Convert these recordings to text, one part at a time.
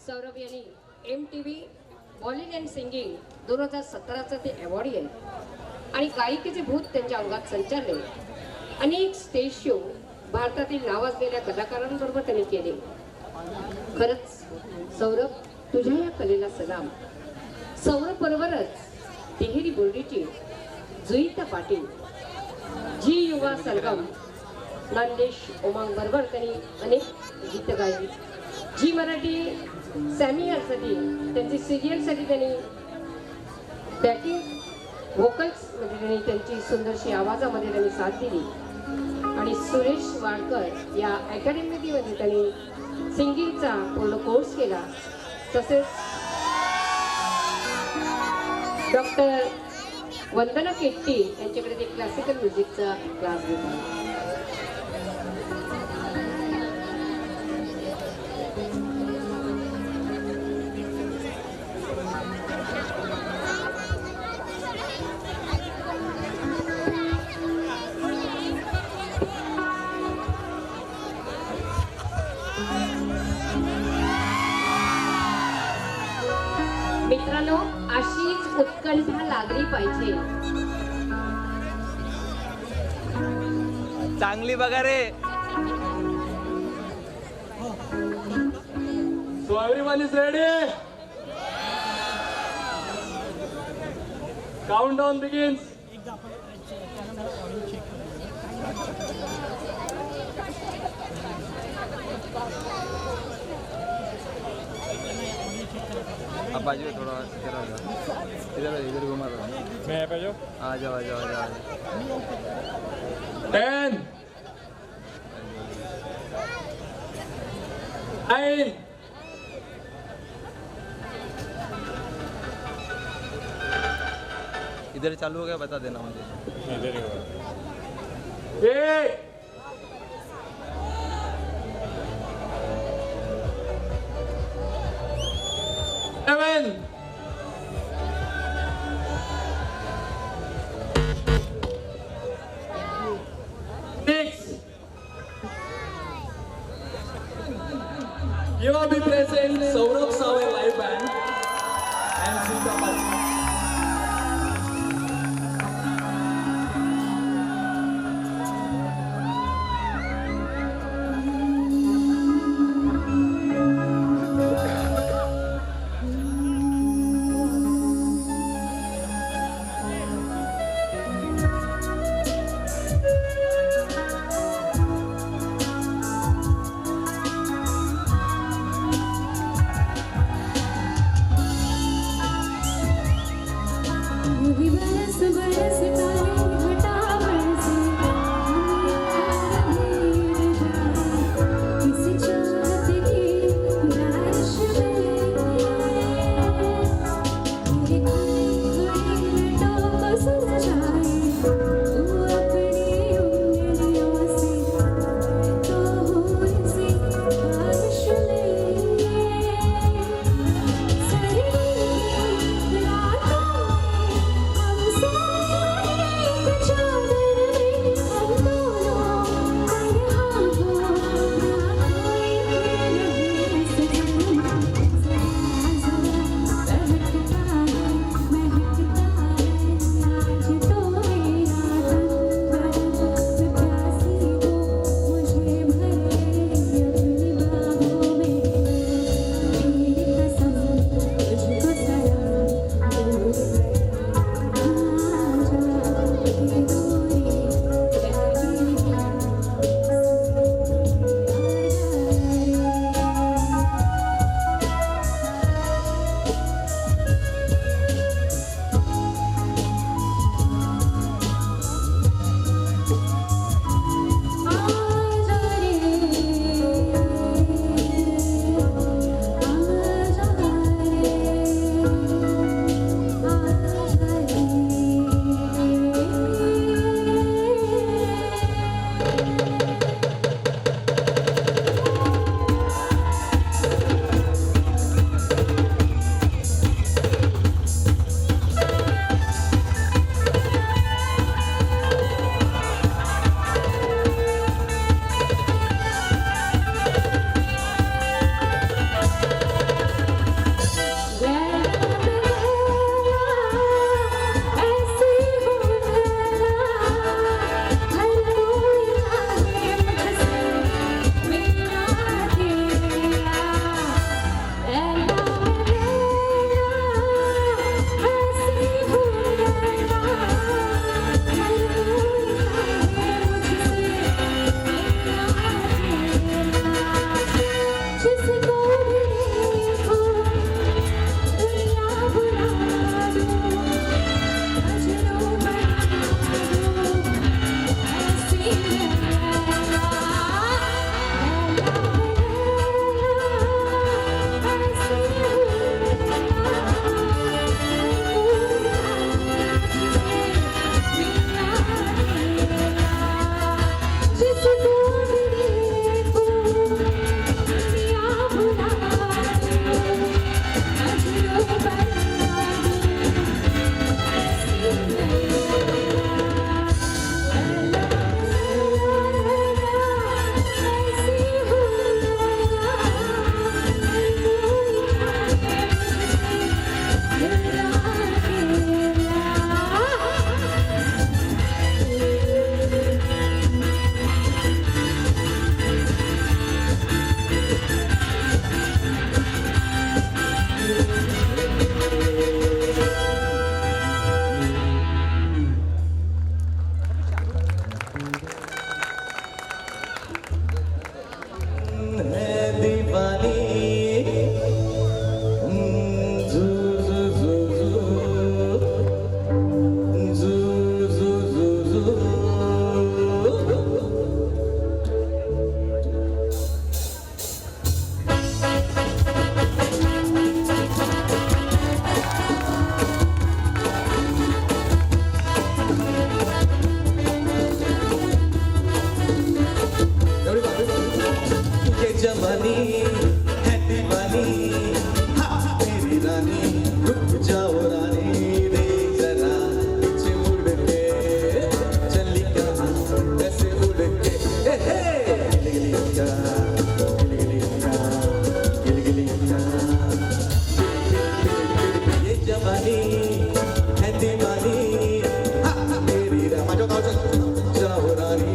सौरभ यांनी MTV bowling and singing 2017चा ते award आहे आणि गायकीचे भूत त्यांच्या अंगात संचारले. अनेक स्टेज शो भारतातील नावाजलेल्या कलाकारांबरोबर त्यांनी केले. खरंच सौरभ, तुझ्या या कलेला सलाम. सौरभ बरोबरच तिहेरी बोर्डीची जुईता पाटील, जी युवा सरगम, नांदेश ओमांग बरोबर त्यांनी अनेक गीत गायली. जी मराठी सॅमियरसाठी त्यांची सिरियलसाठी त्यांनी बॅकिंग व्होकल्समध्ये त्यांनी त्यांची सुंदरशी आवाजामध्ये त्यांनी साथ दिली. आणि सुरेश वाडकर या अकॅडमीमध्ये त्यांनी सिंगिंगचा पूर्ण कोर्स केला. तसेच डॉक्टर वंदना केट्टी यांच्याकडे ते क्लासिकल म्युझिकचा क्लास घेतला. मित्रांनो, अशीच उत्कंठा लागली पाहिजे. चांगली बघा रे. So everyone is ready? Countdown begins. अब बाजू में थोड़ा इधर आ जाओ, इधर घुमा दो. मैं यहाँ पे जाओ. आ जाओ आ जाओ आ जाओ. 10 9 इधर चालू हो गया बता देना मुझे. 8 7 6 You are be present Saurabh Sawai live band and Sita Patil. है दीवानी, हाँ मेरी रानी, रुक जाओ रानी, देख जरा पीछे मुड़ के, चली कहाँ कैसे उड़ के, हे हे गिलगिलिया, गिलगिलिया, गिलगिलिया, ये जवानी है दीवानी, हाँ मेरी रानी, माझ्या गावचं जाओ रानी,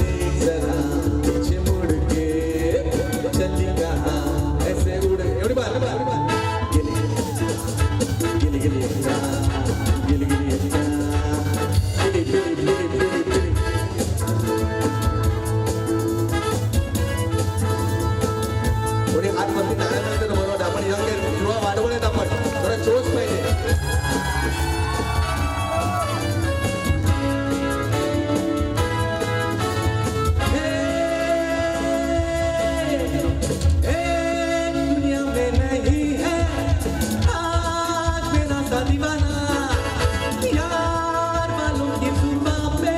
देख जरा पीछे मुड़ के, चली कहाँ ऐसे उड़, एवढी बार गिलगिलिया, गिलगिलिया, गिलगिलिया, गिली गिली गिली गिली गिली. थोडी हात वरती टाळ्यानंतर बरोबर आपण यंग आहे किंवा वाढवण आहेत आपण जरा जोश पाहिजे. दुनिया में नहीं है आज मेरा सा दीवाना, यार वालों की सुबह पे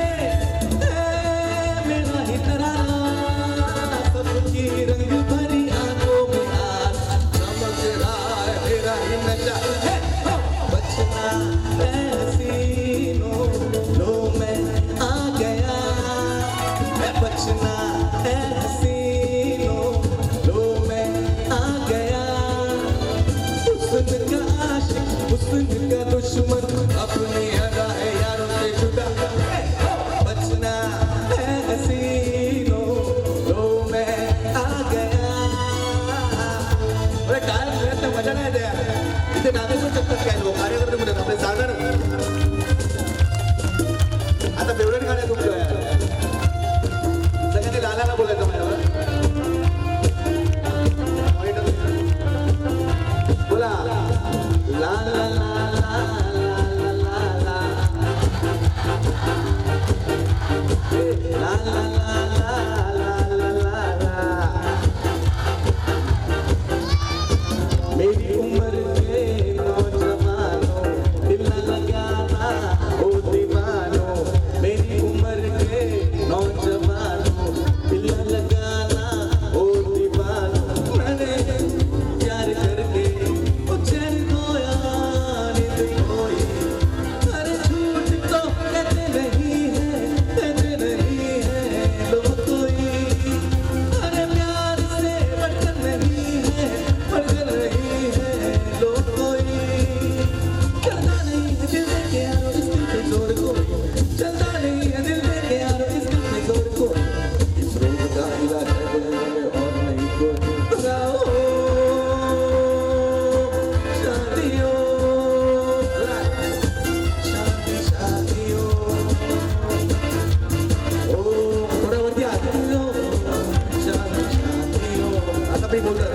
मेरा ही तराना, सबकी रंग भरी आंखों में आज चमक रहा है मेरा ही नशा, बचना ऐसी लो मैं आ गया, बचना ऐसी लो मैं आ गया, हुस्न का आशिक हुस्न का दुश्मन अपनी अदा है यारों से जुदा, बचना ऐसी लो मैं आ गया. अरे काय प्रयत्न मजा नाही द्या इथे नाचू पण शकतात काय लोक कार्यकर्ते कुठे आपले सांगा ना आता फेवरेट गाणं तुमचं आहे सगळ्यांनी लालाला बोलायचं माझ्यावर बोला ला ला ला ला ला ला ला मेरी उम्र के नौजवानों दिल न लगाना ओ दीवानों, मेरी उम्र के नौजवानों दिल न लगाना ओ दीवानों, मैंने प्यार करके ओ चैन खोया नींद खोई, अरे झूठ तो कहते नहीं है लो कोई, अरे प्यार से बढ़कर नहीं है बढ़कर नहीं है लो कोई, चलता नहीं है दिल में यारो इस दिल पे जोर कोई, चलता नहीं है दिल में यारो इस दिल पे जोर कोई, इस रोग का इलाज है दुनिया में और नहीं कोई, गाओ शादियों शादी शादियों ओ थोड़ा वरती आदियों शादी शादियों आता मी बोलणार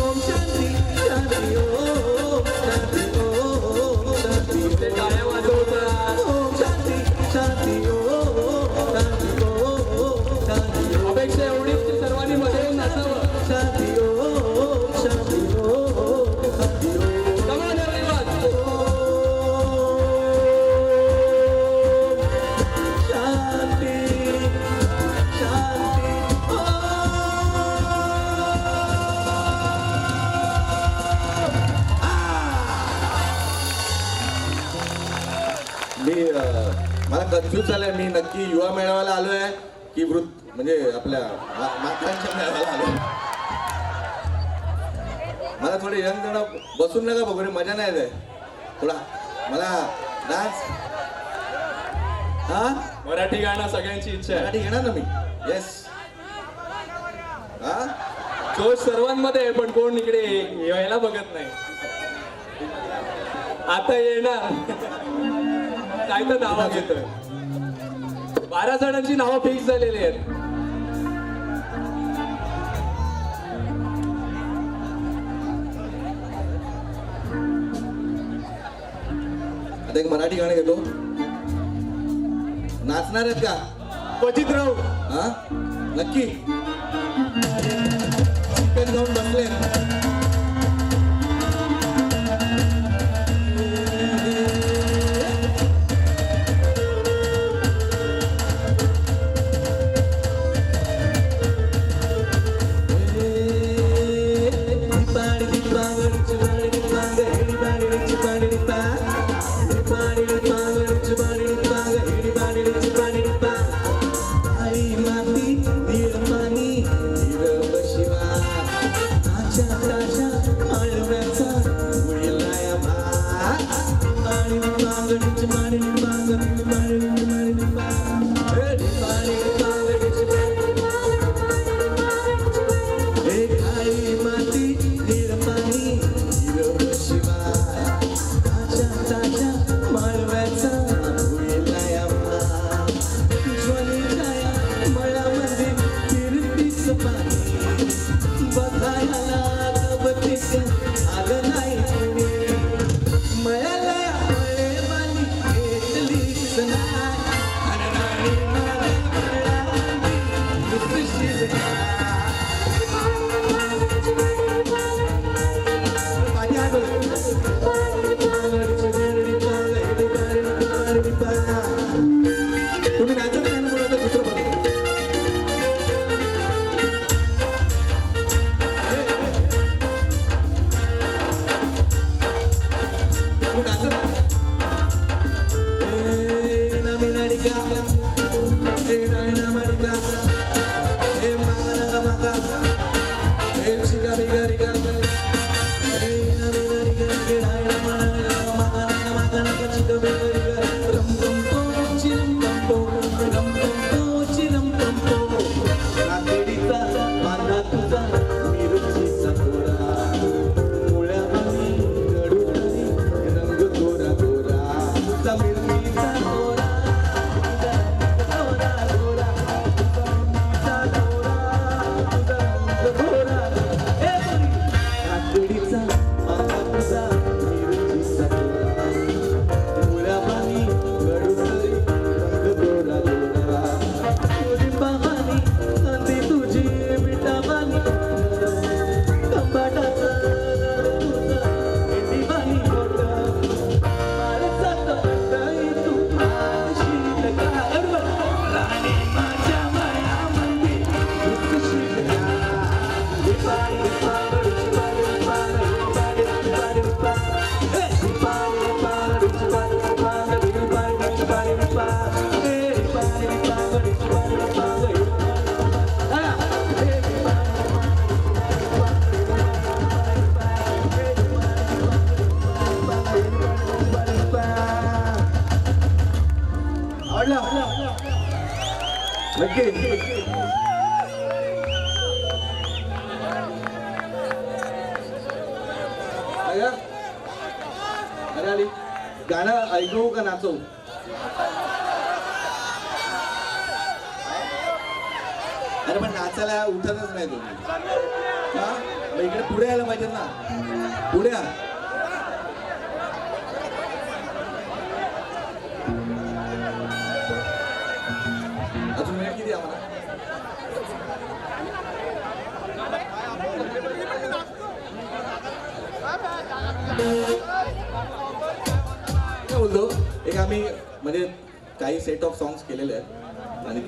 ओम शांती शांती ओम शांती ओम शांती ते टाळ्या वाजवतात. ओम शांती शांती ओम शांती ओम शांती ओम अपेक्षा एवढीच की सर्वांनी मध्ये येऊन नाचावं. Shanti Om Shanti Om Shanti Om Come on everyone. शांती शांती मी मला कन्फ्यूज झालंय मी नक्की युवा मेळाव्याला आलोय की वृत्त म्हणजे आपल्या मातांच्या मेळाव्याला आलोय. मला थोडे यंग जण बसून नका बघू रे मजा नाही येत थोडा मला डान्स हा मराठी गाणं सगळ्यांची इच्छा आहे. मराठी घेणार ना मी येस हा जोश सर्वांमध्ये आहे पण कोण इकडे यायला बघत नाही. आता येणार काय तर नावं घेतोय. 12 जणांची नावं फिक्स झालेली आहेत. आता एक मराठी गाणं घेतो. नाचणार आहेत का? क्वचित राहू. हा नक्की चिकन जाऊन बसले. अरे आली गाणं ऐकू का नाचू? अरे पण नाचायला उठतच नाही तुम्ही. हा मग इकडे पुढे यायला पाहिजे ना, पुढे या. अजून मिनिट किती आम्हाला? काय बोलतो, एक आम्ही म्हणजे काही सेट ऑफ सॉंग्स केलेले आहेत आणि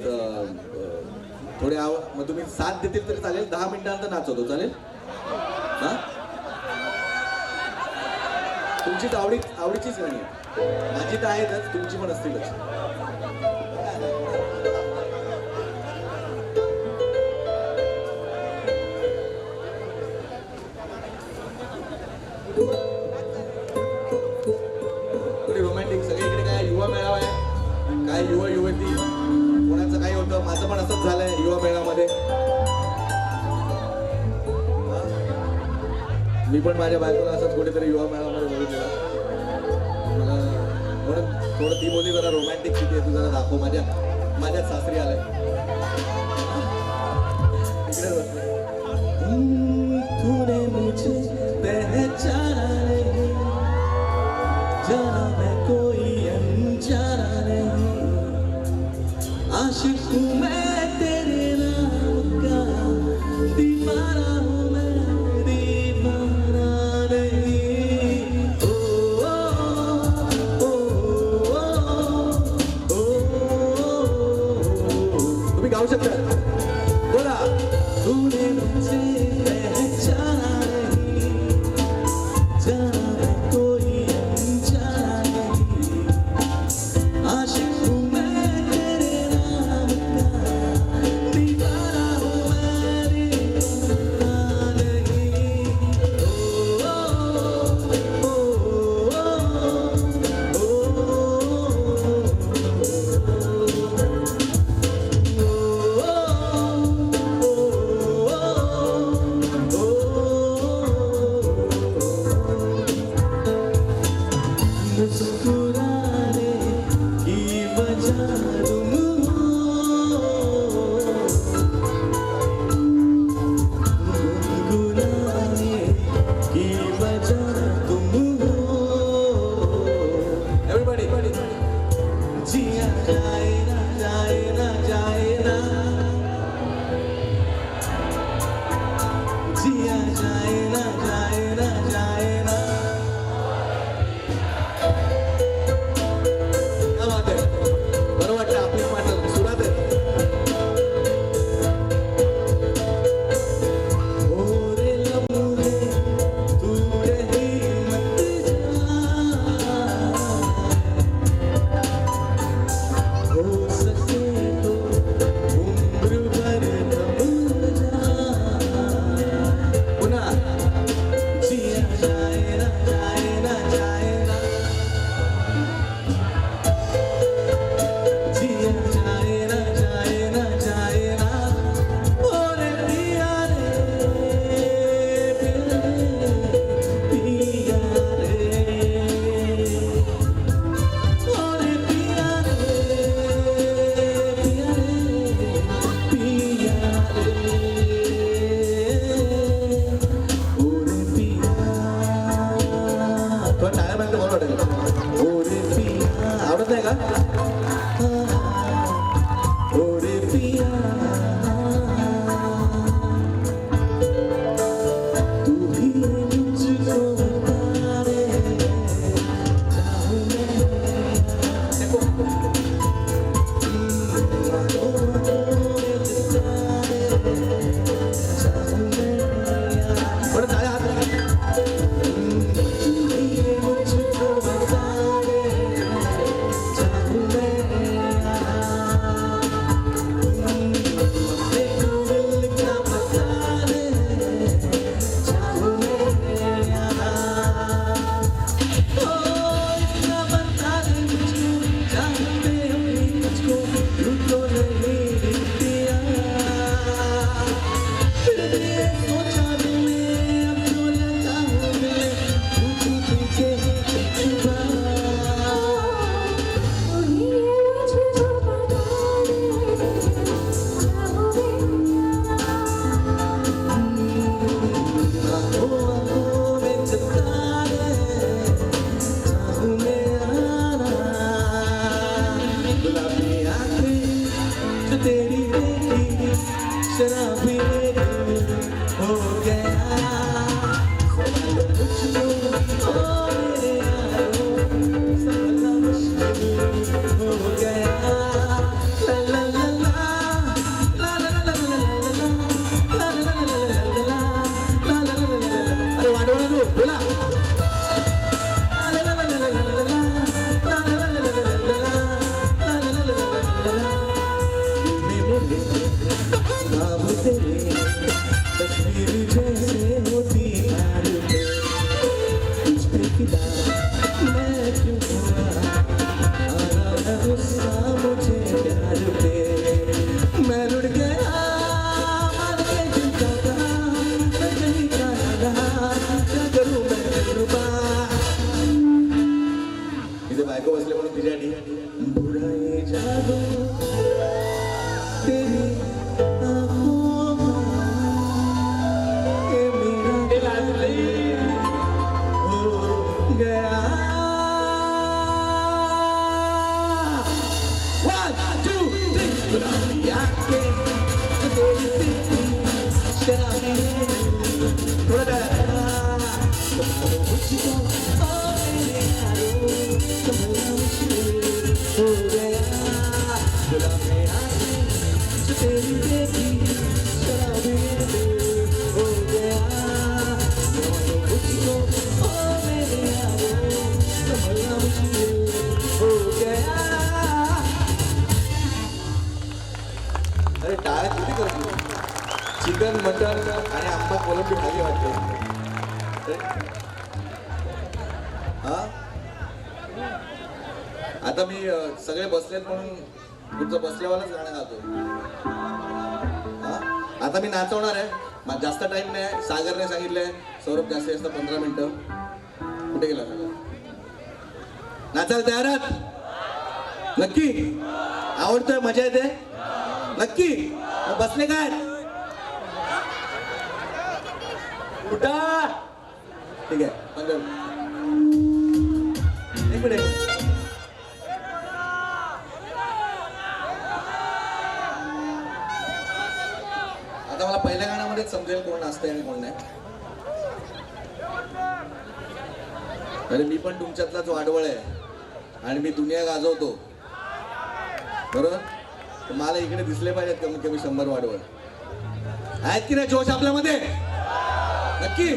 थोडे मग तुम्ही साथ देतील तरी चालेल. 10 मिनिटांनंतर नाचवतो, चालेल? हा तुमचीच आवडीचीच गाणी आहे, माझी तर आहेतच, तुमची पण असतीलच. रोमॅन्टिक सगळीकडे काय युवा मेळावा आहे, काय युवा युवती, कोणाचं काही होतं, माझं पण असंच झालंय युवा मेळामध्ये. मी पण माझ्या बायकोला असंच कुठेतरी युवा मेळामध्ये बघितलं. मला म्हणून थोडं ती बोलली जरा रोमॅन्टिक सिटी आहे, तू जरा दाखव. माझ्याच सासरी आलाय, इकडे बसले. तूने मुझे पहचाना नहीं, जाना मैं कोई अनजाना नहीं, आशिक हूँ मैं तेरे नाम का, दीवाना हूँ मैं दीवाना नहीं. ओ ओ ओ तुम्ही गाऊ शकता, बोला. तूने मुझे पहचाना नहीं, जाना मैं कोई अनजाना नहीं, आशिक हूँ मैं तेरे नाम का, दीवाना हूँ मैं दीवाना नहीं. मुस्कुराने की वजह तुम हो, गुनगुनाने की वजह तुम हो. Everybody, जिया जाए ना जाए ना जाए ना, जिया जाए ना जाए ना जाए ना. बरं वाटतं आपली पाठ सुरात आहे. ओरे लम्हे तू कहीं मत जा, हो सके तो उम्र भर थम जा. जैसे होती प्यार पे तुझ पे फिदा मैं क्यों हुआ आना है गुस्सा मुझे प्यार पे मैं रुठ गया मान के दिल का कहा मैं कहीं का ना रहा क्या करूं मैं दिलरुबा इथे बायको बसले म्हणून तुझ्यासाठी बुरा ये जादू तेरी आँखों का ये मेरा हो गया 1 2 3 बुराई आँखें तेरी पीती शराबी थोड़ा तुम्हारे मुझको ओ मेरे यारो तुम्हारा मुझको हो गया गुलाबी आँखें जो तेरी देखी शराबी हो गया तुम्हारे मुझको ओ मेरे यारो तुम्हारा मुझको हो गया अरे टाळ्या किती करतो चिकन मटन आणि आंबा कोलंबी खाली वाटते हा आता मी सगळे बसलेत म्हणून पुढचं बसल्यावरच गाणं गातो हा आता मी नाचवणार आहे जास्त टाइम नाही सागरने सांगितलंय सौरभ जास्तीत जास्त 15 मिनिटं कुठे गेला सगळं नाचायला तयार आहात नक्की आवडतोय मजा येते नक्की मग बसले काय उठा ठीक आहे पंधरा एक मिनिट आता मला पहिल्या गाण्यामध्येच समजेल कोण नाचतंय आणि कोण नाही अरे मी पण तुमच्यातलाच वाडवळ आहे आणि मी दुनिया गाजवतो बरोबर तर मला इकडे दिसले पाहिजेत कमीत कमी 100 वाडवळ आहेत की नाही जोश आपल्यामध्ये नक्की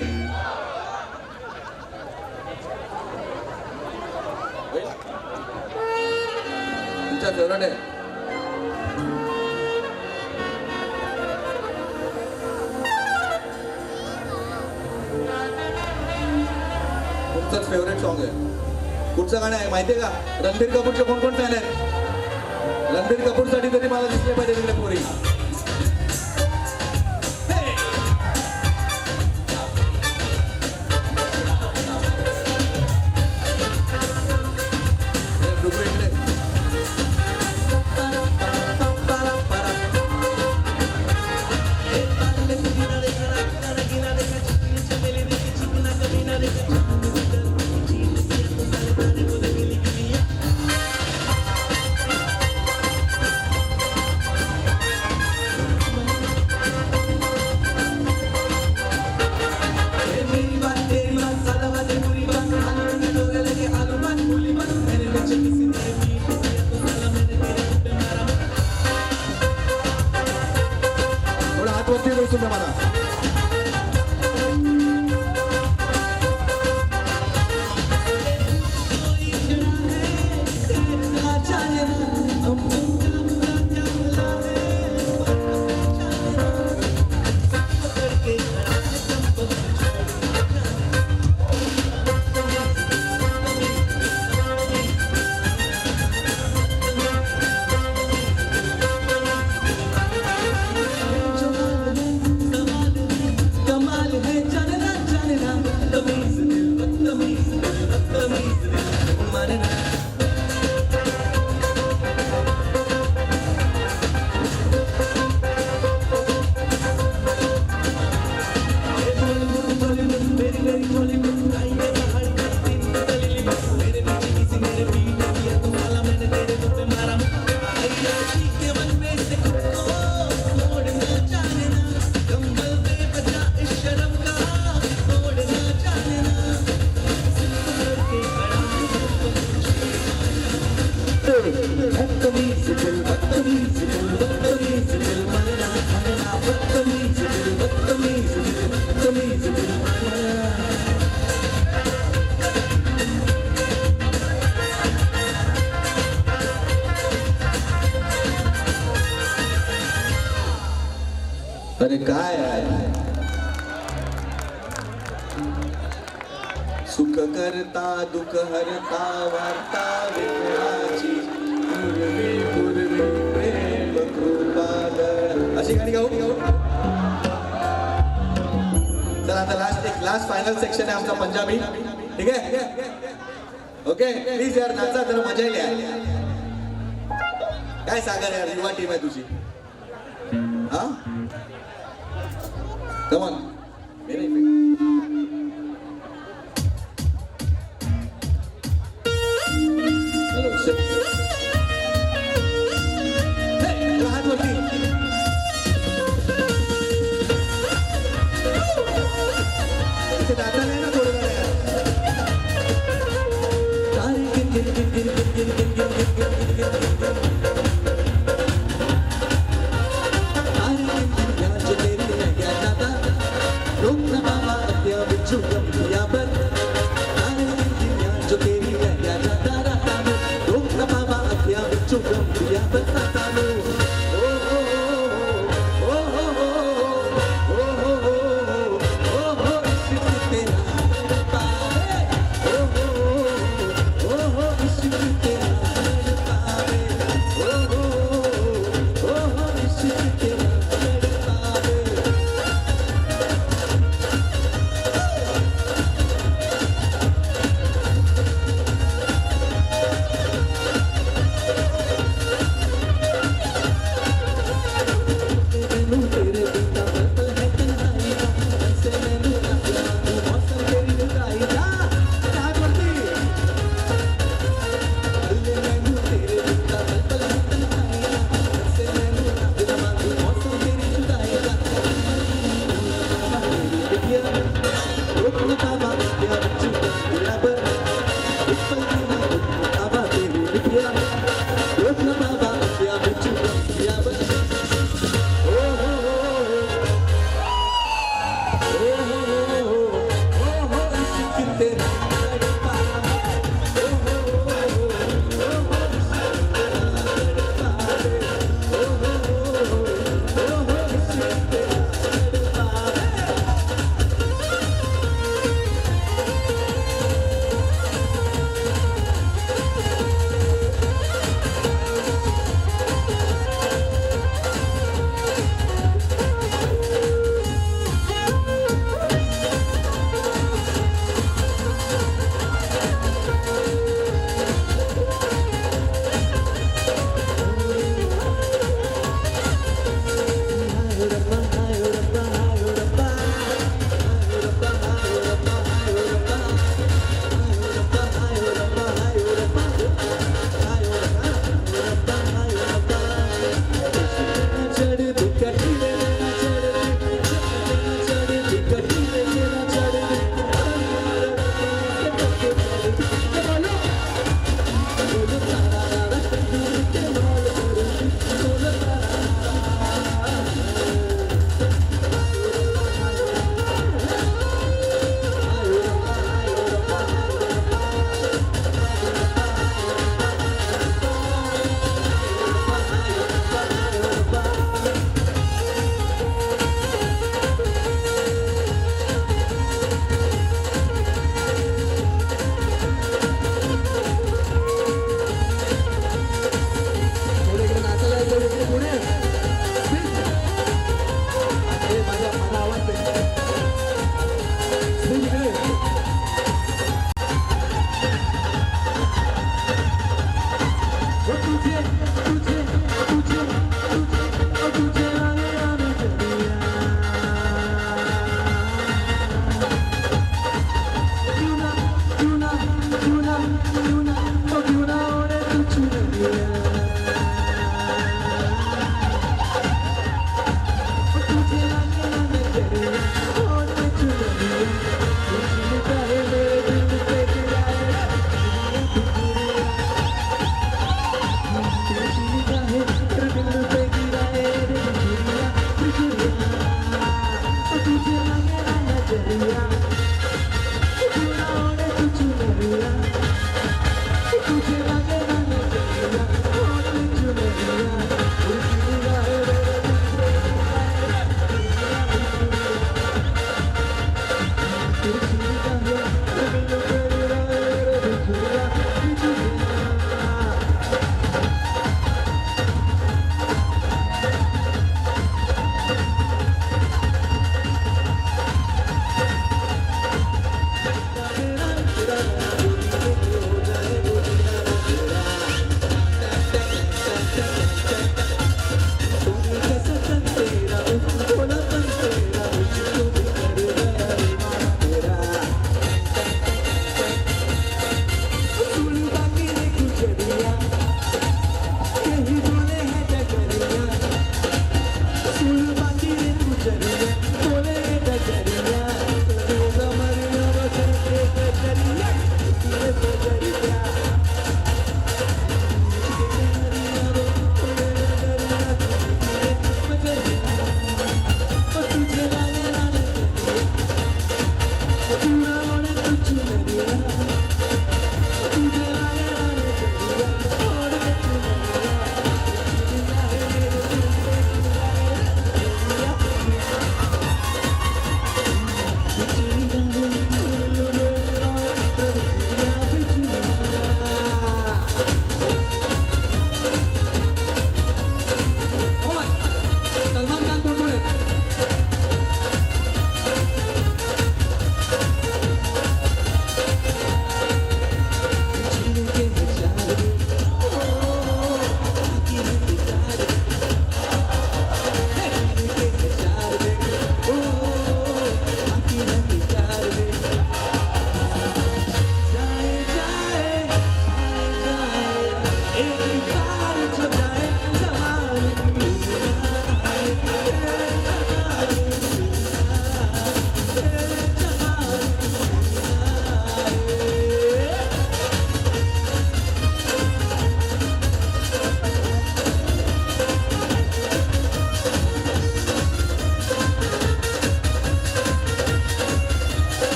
तुमचा फेवरेट आहे तुमचंच फेवरेट सॉन्ग आहे कुठचं गाणं आहे माहितीये का रणबीर कपूरचे कोण कोण फॅन आहेत रणबीर कपूर साठी तरी मला दिसले पाहिजे तिकडे पोरी सुख करता दुःख हरता वार्ता विघ्नाची पूर्वी पूर्वी प्रेम कृपादळ अशी गाणी गाऊ चला आता लास्ट फायनल सेक्शन आहे आमचा पंजाबी ठीक आहे ओके प्लीज यार नाचा जरा मजा येईल यार काय सागर यार युवा टीम आहे तुझी हा कम ऑन व्हेरी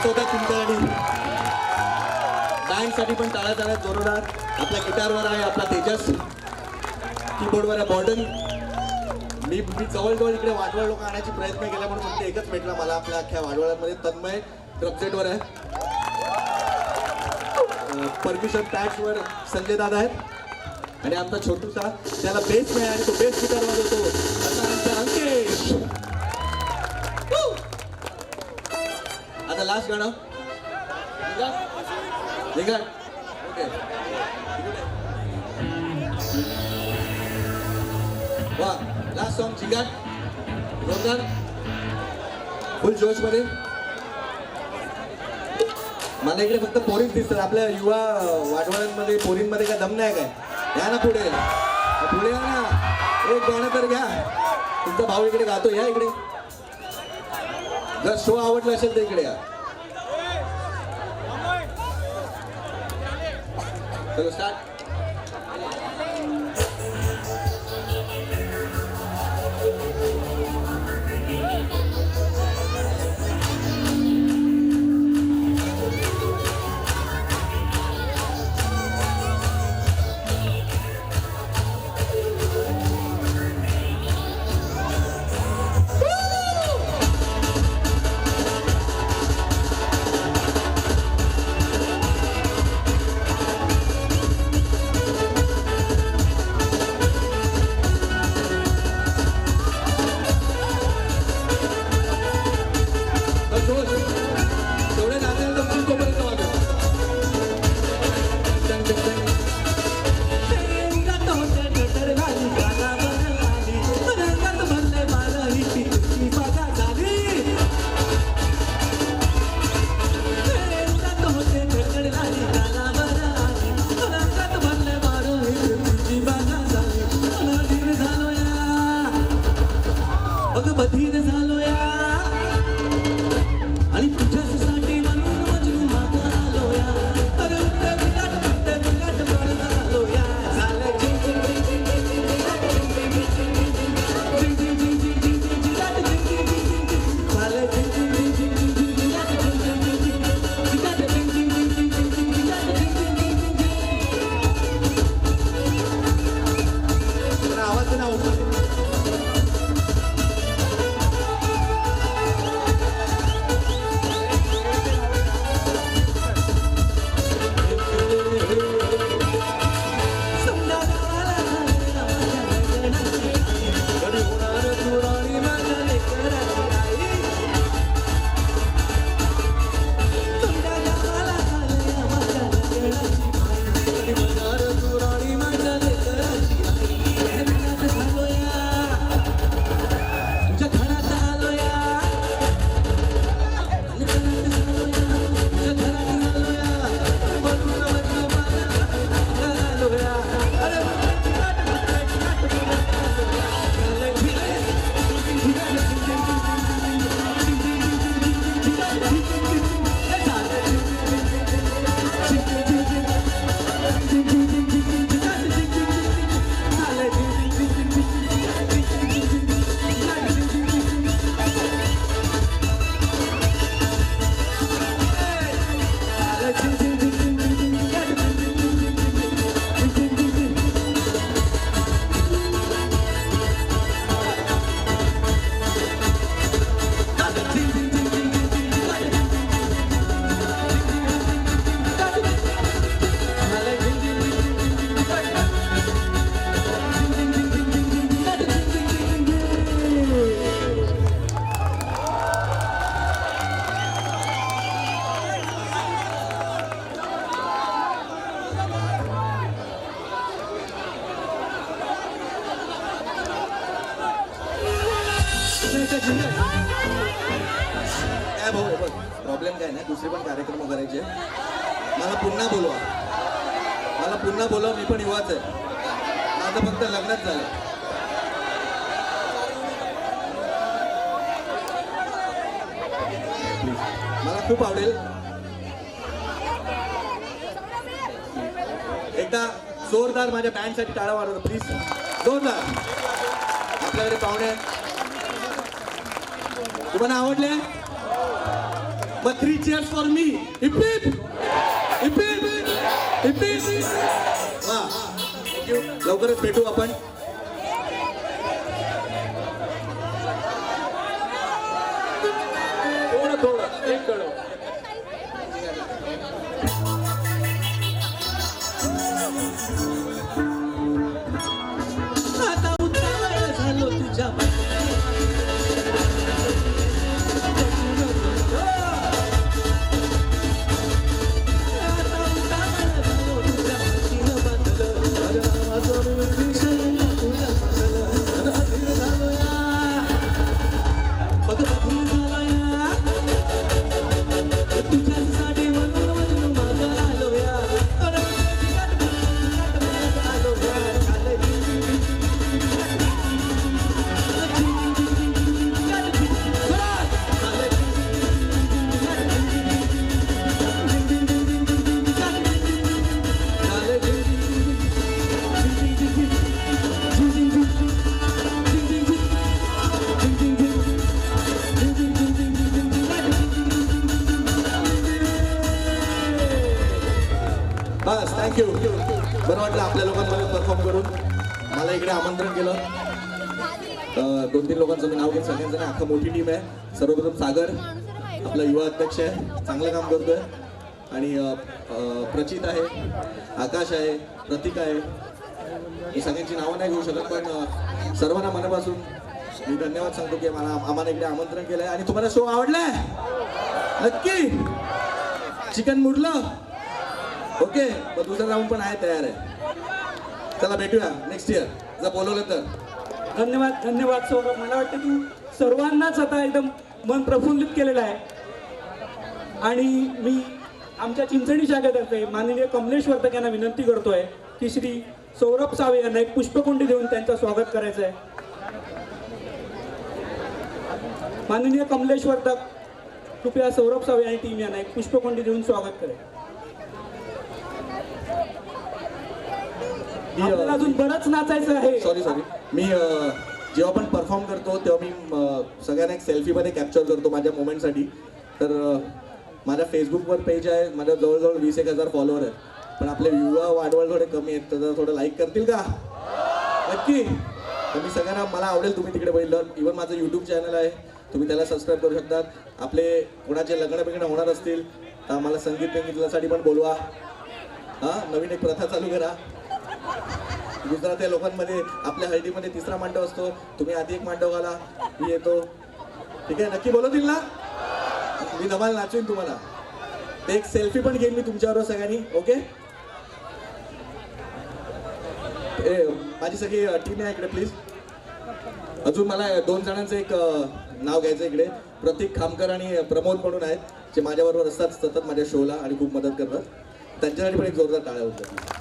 वाजवतात तुमच्यासाठी. बँडसाठी पण टाळ्या टाळ्या जोरदार. आपल्या गिटारवर आहे आपला तेजस, कीबोर्डवर आहे मॉडर्न. मी जवळजवळ इकडे वाडवळ लोक आणायचे प्रयत्न केला म्हणून फक्त एकच भेटला मला आपल्या अख्ख्या वाडवळामध्ये. तन्मय ड्रमसेटवर आहे. परमिशन पॅड्सवर संजय दादा आहेत आणि आमचा छोटूसा त्याला बेस नाही आणि तो बेस गिटार वाजवतो असा आमचा अंकेश. आता लास्ट गाणं ओके. वा लास्ट सॉन्ग जिगाट जोरदार फुल जोश मध्ये. मला इकडे फक्त पोरीच दिसतात. आपल्या युवा वाडवळांमध्ये पोरींमध्ये काय दम नाही काय. या ना पुढे पुढे या ना. एक गाणं तर घ्या. तुमचा भाऊ इकडे गातो. या इकडे. जर शो आवडला असेल तर इकडे या. चलो स्टार्ट. काय भाऊ बघ प्रॉब्लेम काय नाही. दुसरे पण कार्यक्रम करायचे. मला पुन्हा बोलवा. मी पण युवाच आहे. माझं फक्त लग्नच झालं. मला खूप आवडेल. एकदा जोरदार माझ्या बँडसाठी टाळा वाजवा प्लीज. जोरदार. आपल्याकडे पाहुणे तुम्हाला आवडले. But 3 cheers for me. Hip hip. Hip hip. Hip hip. वा. Thank you. लवकरच भेटू आपण. थोडं एक कडव आता उतावळ झालो तुझ्या बस थँक्यू. बरं वाटलं आपल्या लोकांमध्ये परफॉर्म करून. मला इकडे आमंत्रण केलं. 2-3 लोकांचं मी नाव घेत सगळ्यांचं नाही, अख्खा मोठी टीम आहे. सर्वप्रथम सागर आपला युवा अध्यक्ष आहे, चांगलं काम करतोय. आणि प्रचित आहे, आकाश आहे, प्रतीक आहे. मी सगळ्यांची नावं नाही घेऊ शकत, पण सर्वांना मनापासून मी धन्यवाद सांगतो की आम्हाला इकडे आमंत्रण केलंय. आणि तुम्हाला शो आवडलाय नक्की? चिकन मुरलं ओके. मग दुसरा राऊंड पण आहे, तयार आहे. चला भेटूया नेक्स्ट इयर जर बोलवलं तर. धन्यवाद धन्यवाद सौरभ. मला वाटतं की सर्वांनाच आता एकदम मन प्रफुल्लित केलेलं आहे. आणि मी आमच्या चिंचणी शाखेतर्फे माननीय कमलेश वर्तक यांना विनंती करतोय की श्री सौरभ सावे यांना एक पुष्पकुंडी देऊन त्यांचं स्वागत करायचं आहे. माननीय कमलेश वर्तक कृपया सौरभ सावे आणि टीम यांना एक पुष्पकुंडी देऊन स्वागत करेल. आपल्याला अजून बरंच नाचायचं आहे. सॉरी मी जेव्हा पण परफॉर्म करतो तेव्हा मी सगळ्यांना एक सेल्फीमध्ये कॅप्चर करतो माझ्या मोमेंटसाठी. तर माझ्या फेसबुकवर पेज आहे, माझ्या जवळजवळ 20,000 फॉलोअर आहेत. पण आपले युवा वाढवळ थोडे कमी आहेत, तर थोडं लाईक करतील का नक्की? तर मी सगळ्यांना, मला आवडेल तुम्ही तिकडे बघितलं. इव्हन माझं यूट्यूब चॅनल आहे, तुम्ही त्याला सबस्क्राईब करू शकतात. आपले कोणाचे लग्न बिग्न होणार असतील तर आम्हाला संगीतासाठी पण बोलवा. हां, नवीन एक प्रथा चालू करा. गुजराती लोकांमध्ये आपल्या हळदीमध्ये 3रा मांडव असतो, तुम्ही आधी एक मांडव घाला, मी येतो. ठीक आहे, नक्की बोलवतील ना? मी धमाल नाचवीन तुम्हाला. ते एक सेल्फी पण घेईन मी तुमच्याबरोबर सगळ्यांनी. ओके, माझी सगळी टीम आहे इकडे प्लीज. अजून मला 2 जणांचं एक नाव घ्यायचं इकडे. प्रतीक खामकर आणि प्रमोद म्हणून आहेत, जे माझ्याबरोबर असतात सतत माझ्या शोला आणि खूप मदत करतात. त्यांच्यासाठी पण एक जोरदार टाळ्या होतात.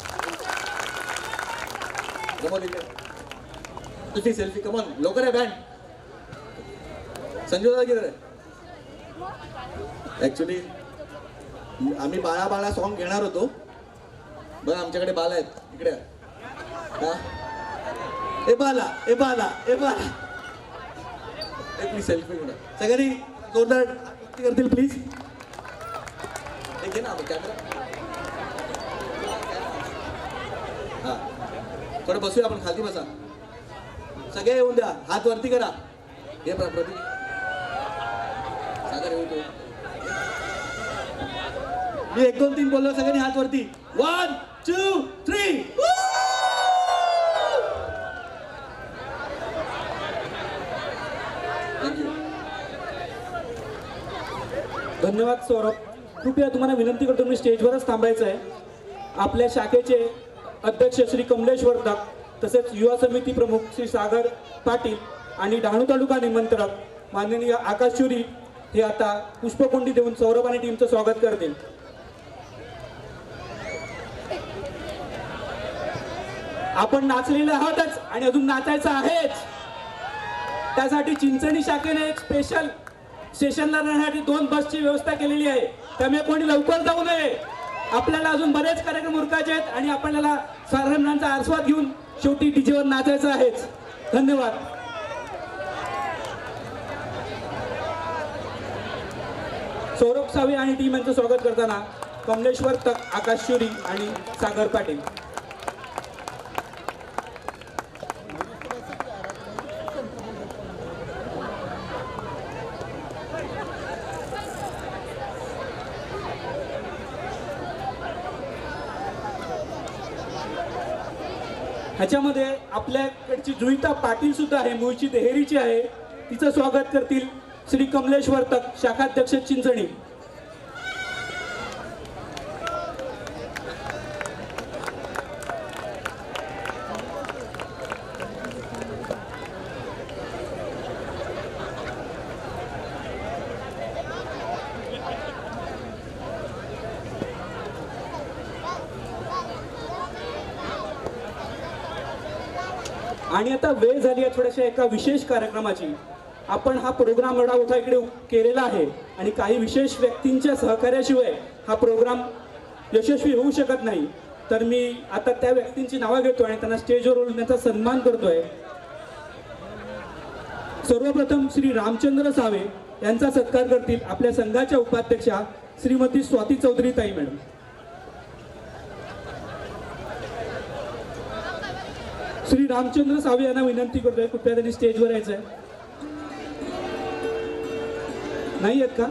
सेल्फी सेल्फी कमॉन, लवकर आहे बँड. संजू दादा किती आहे? ऍक्च्युली आम्ही बाळा बाळा सॉन्ग घेणार होतो. बघ आमच्याकडे बाला आहेत इकडे. हा, ए बाला ए बाला ए बाला. प्लीज सेल्फी घेणार सगळ्यांनी जोरदार करतील प्लीज. घे ना कॅमेरा. हा, थोडं बसूया आपण, खाली बसा. सगळे येऊन द्या, हात वरती करा. हे प्रतीक सागर येऊ दे. मी 1 2 3 बोललो, सगळ्यांनी हात वरती. 1 2 3. धन्यवाद सौरभ. कृपया तुम्हाला विनंती करतो, मी स्टेजवरच थांबायचं आहे. आपल्या शाखेचे अध्यक्ष श्री कमलेश वर्तक, तसेच युवा समिती प्रमुख श्री सागर पाटील आणि डहाणू तालुका निमंत्रक माननीय आकाश चुरी हे आता पुष्पकुंडी देऊन सौरभ आणि टीमचं स्वागत करतील. आपण नाचलेले आहोतच आणि अजून नाचायचं आहेच. त्यासाठी चिंचणी शाखेने एक स्पेशल स्टेशनला राहण्यासाठी 2 बसची व्यवस्था केलेली आहे. त्यामुळे कोणी लवकर जाऊ नये. आपल्याला अजून बरेच कार्यक्रम उरकायचे आहेत आणि आपल्याला साधारणांचा आस्वाद घेऊन शेवटी डीजेवर नाचायचं आहेच. धन्यवाद. सौरभ सावे आणि टीम यांचं स्वागत करताना कमलेश्वर तक, आकाश शुरी आणि सागर पाटील. ह्याच्यामध्ये आपल्याकडची जुईता पाटील सुद्धा आहे, मूळची देहेरीची आहे. तिचं स्वागत करतील श्री कमलेश्वर तक, शाखाध्यक्ष चिंचणी. आणि आता वेळ झाली आहे थोड्याशा एका विशेष कार्यक्रमाची. आपण हा प्रोग्राम एवढा मोठा इकडे केलेला आहे आणि काही विशेष व्यक्तींच्या सहकार्याशिवाय हा प्रोग्राम यशस्वी होऊ शकत नाही. तर मी आता त्या व्यक्तींची नावं घेतो आणि त्यांना स्टेजवर बोलून त्यांचा सन्मान करतोय. सर्वप्रथम श्री रामचंद्र सावे यांचा सत्कार करतील आपल्या संघाच्या उपाध्यक्षा श्रीमती स्वाती चौधरी ताई मॅडम. श्री रामचंद्र सावे यांना विनंती करतोय, कृपया त्यांनी स्टेजवर यायचं आहे. नाही आहेत का?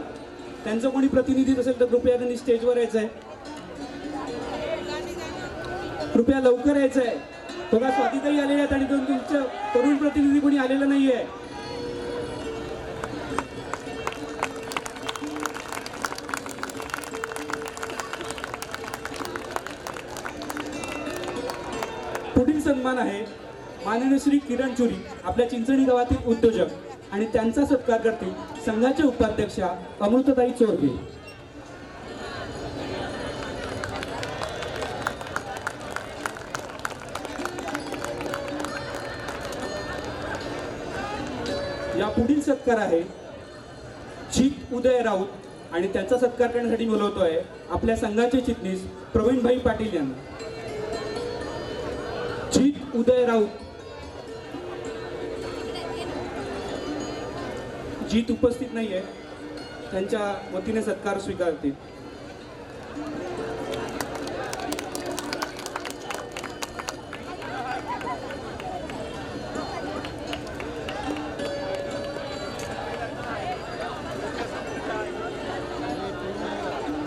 त्यांचं कोणी प्रतिनिधी असेल तर कृपया त्यांनी स्टेजवर यायचं आहे. कृपया लवकर यायचं आहे. बघा स्वातीताई आलेल्या आहेत आणि तुमचं तरुण प्रतिनिधी कोणी आलेलं नाही आहे. पुढील सन्मान आहे माननीय श्री किरण चुरी, आपल्या चिंचणी गावातील उद्योजक, आणि त्यांचा सत्कार करतील संघाच्या उपाध्यक्षा अमृतताई चोरगे. या पुढील सत्कार आहे जीत उदय राऊत आणि त्यांचा सत्कार करण्यासाठी बोलवतोय आपल्या संघाचे चिटणीस प्रवीणभाई पाटील यांना. जीत उदय राऊत. जीत उपस्थित नाहीये, त्यांच्या वतीने सत्कार स्वीकारतील.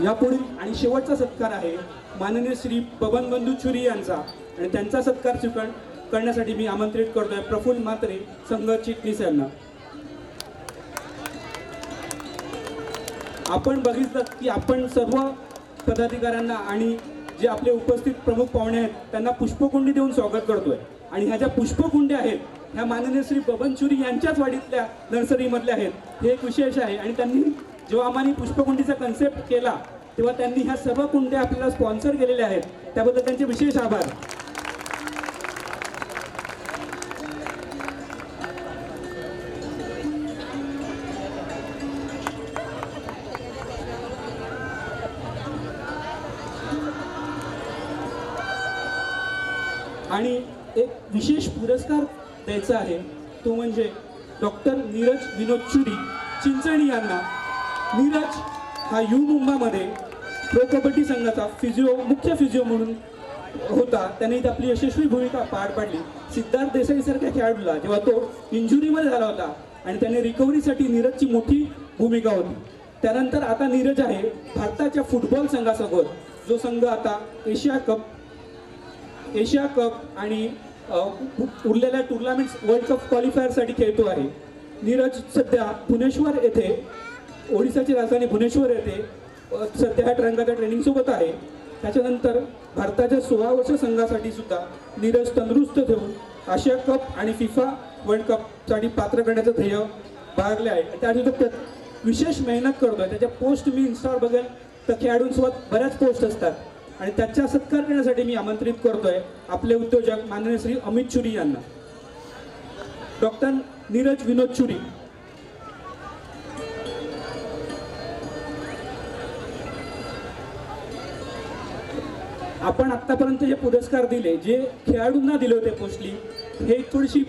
यापुढील आणि शेवटचा सत्कार आहे माननीय श्री बबन बंधू चुरी यांचा आणि त्यांचा सत्कार स्वीकार करण्यासाठी मी आमंत्रित करतोय प्रफुल्ल म्हात्रे, संघ चिटणीस यांना. आपण बघितलं की आपण सर्व पदाधिकाऱ्यांना आणि जे आपले उपस्थित प्रमुख पाहुणे आहेत त्यांना पुष्पकुंडी देऊन स्वागत करतोय. आणि ह्या ज्या पुष्पकुंड्या आहेत ह्या माननीय श्री बबन चुरी यांच्याच वाडीतल्या नर्सरीमधल्या आहेत. हे एक विशेष आहे आणि त्यांनी जेव्हा आम्हाला पुष्पकुंडीचा कन्सेप्ट केला तेव्हा त्यांनी ह्या सर्व कुंड्या आपल्याला स्पॉन्सर केलेल्या आहेत, त्याबद्दल त्यांचे विशेष आभार. आणि एक विशेष पुरस्कार द्यायचा आहे, तो म्हणजे डॉक्टर नीरज विनोद चुरी चिंचणी यांना. नीरज हा यू मुंबामध्ये प्रो कबड्डी संघाचा मुख्य फिजिओ म्हणून होता. त्याने इथे आपली यशस्वी भूमिका पार पाडली. सिद्धार्थ देसाईसारख्या खेळाडूला जेव्हा तो इंजुरीमध्ये झाला होता आणि त्याने रिकव्हरीसाठी नीरजची मोठी भूमिका होती. त्यानंतर आता नीरज आहे भारताच्या फुटबॉल संघासोबत, जो संघ आता एशिया कप आणि उरलेल्या टुर्नामेंट्स वर्ल्ड कप क्वालिफायरसाठी खेळतो आहे. नीरज सध्या भुवनेश्वर येथे, ओडिसाची राजधानी भुवनेश्वर येथे सध्या ह्या रंगाच्या ट्रेनिंग सोबत आहे. त्याच्यानंतर भारताच्या 16 वर्ष संघासाठी सुद्धा नीरज तंदुरुस्त ठेवून आशिया कप आणि फिफा वर्ल्ड कपसाठी पात्र करण्याचं ध्येय बाळगले आहे. त्यासाठी विशेष मेहनत करतोय. त्याच्या पोस्ट मी इन्स्टावर बघेल तर खेळाडूंसोबत बऱ्याच पोस्ट असतात आणि त्याचा सत्कार करण्यासाठी मी आमंत्रित करतोय आपले उद्योजक माननीय श्री अमित चुरी यांना. डॉक्टर नीरज विनोद चुरी. आपण आतापर्यंत जे पुरस्कार दिले, जे खेळाडूंना दिले होते पोस्टली, हे थोडीशी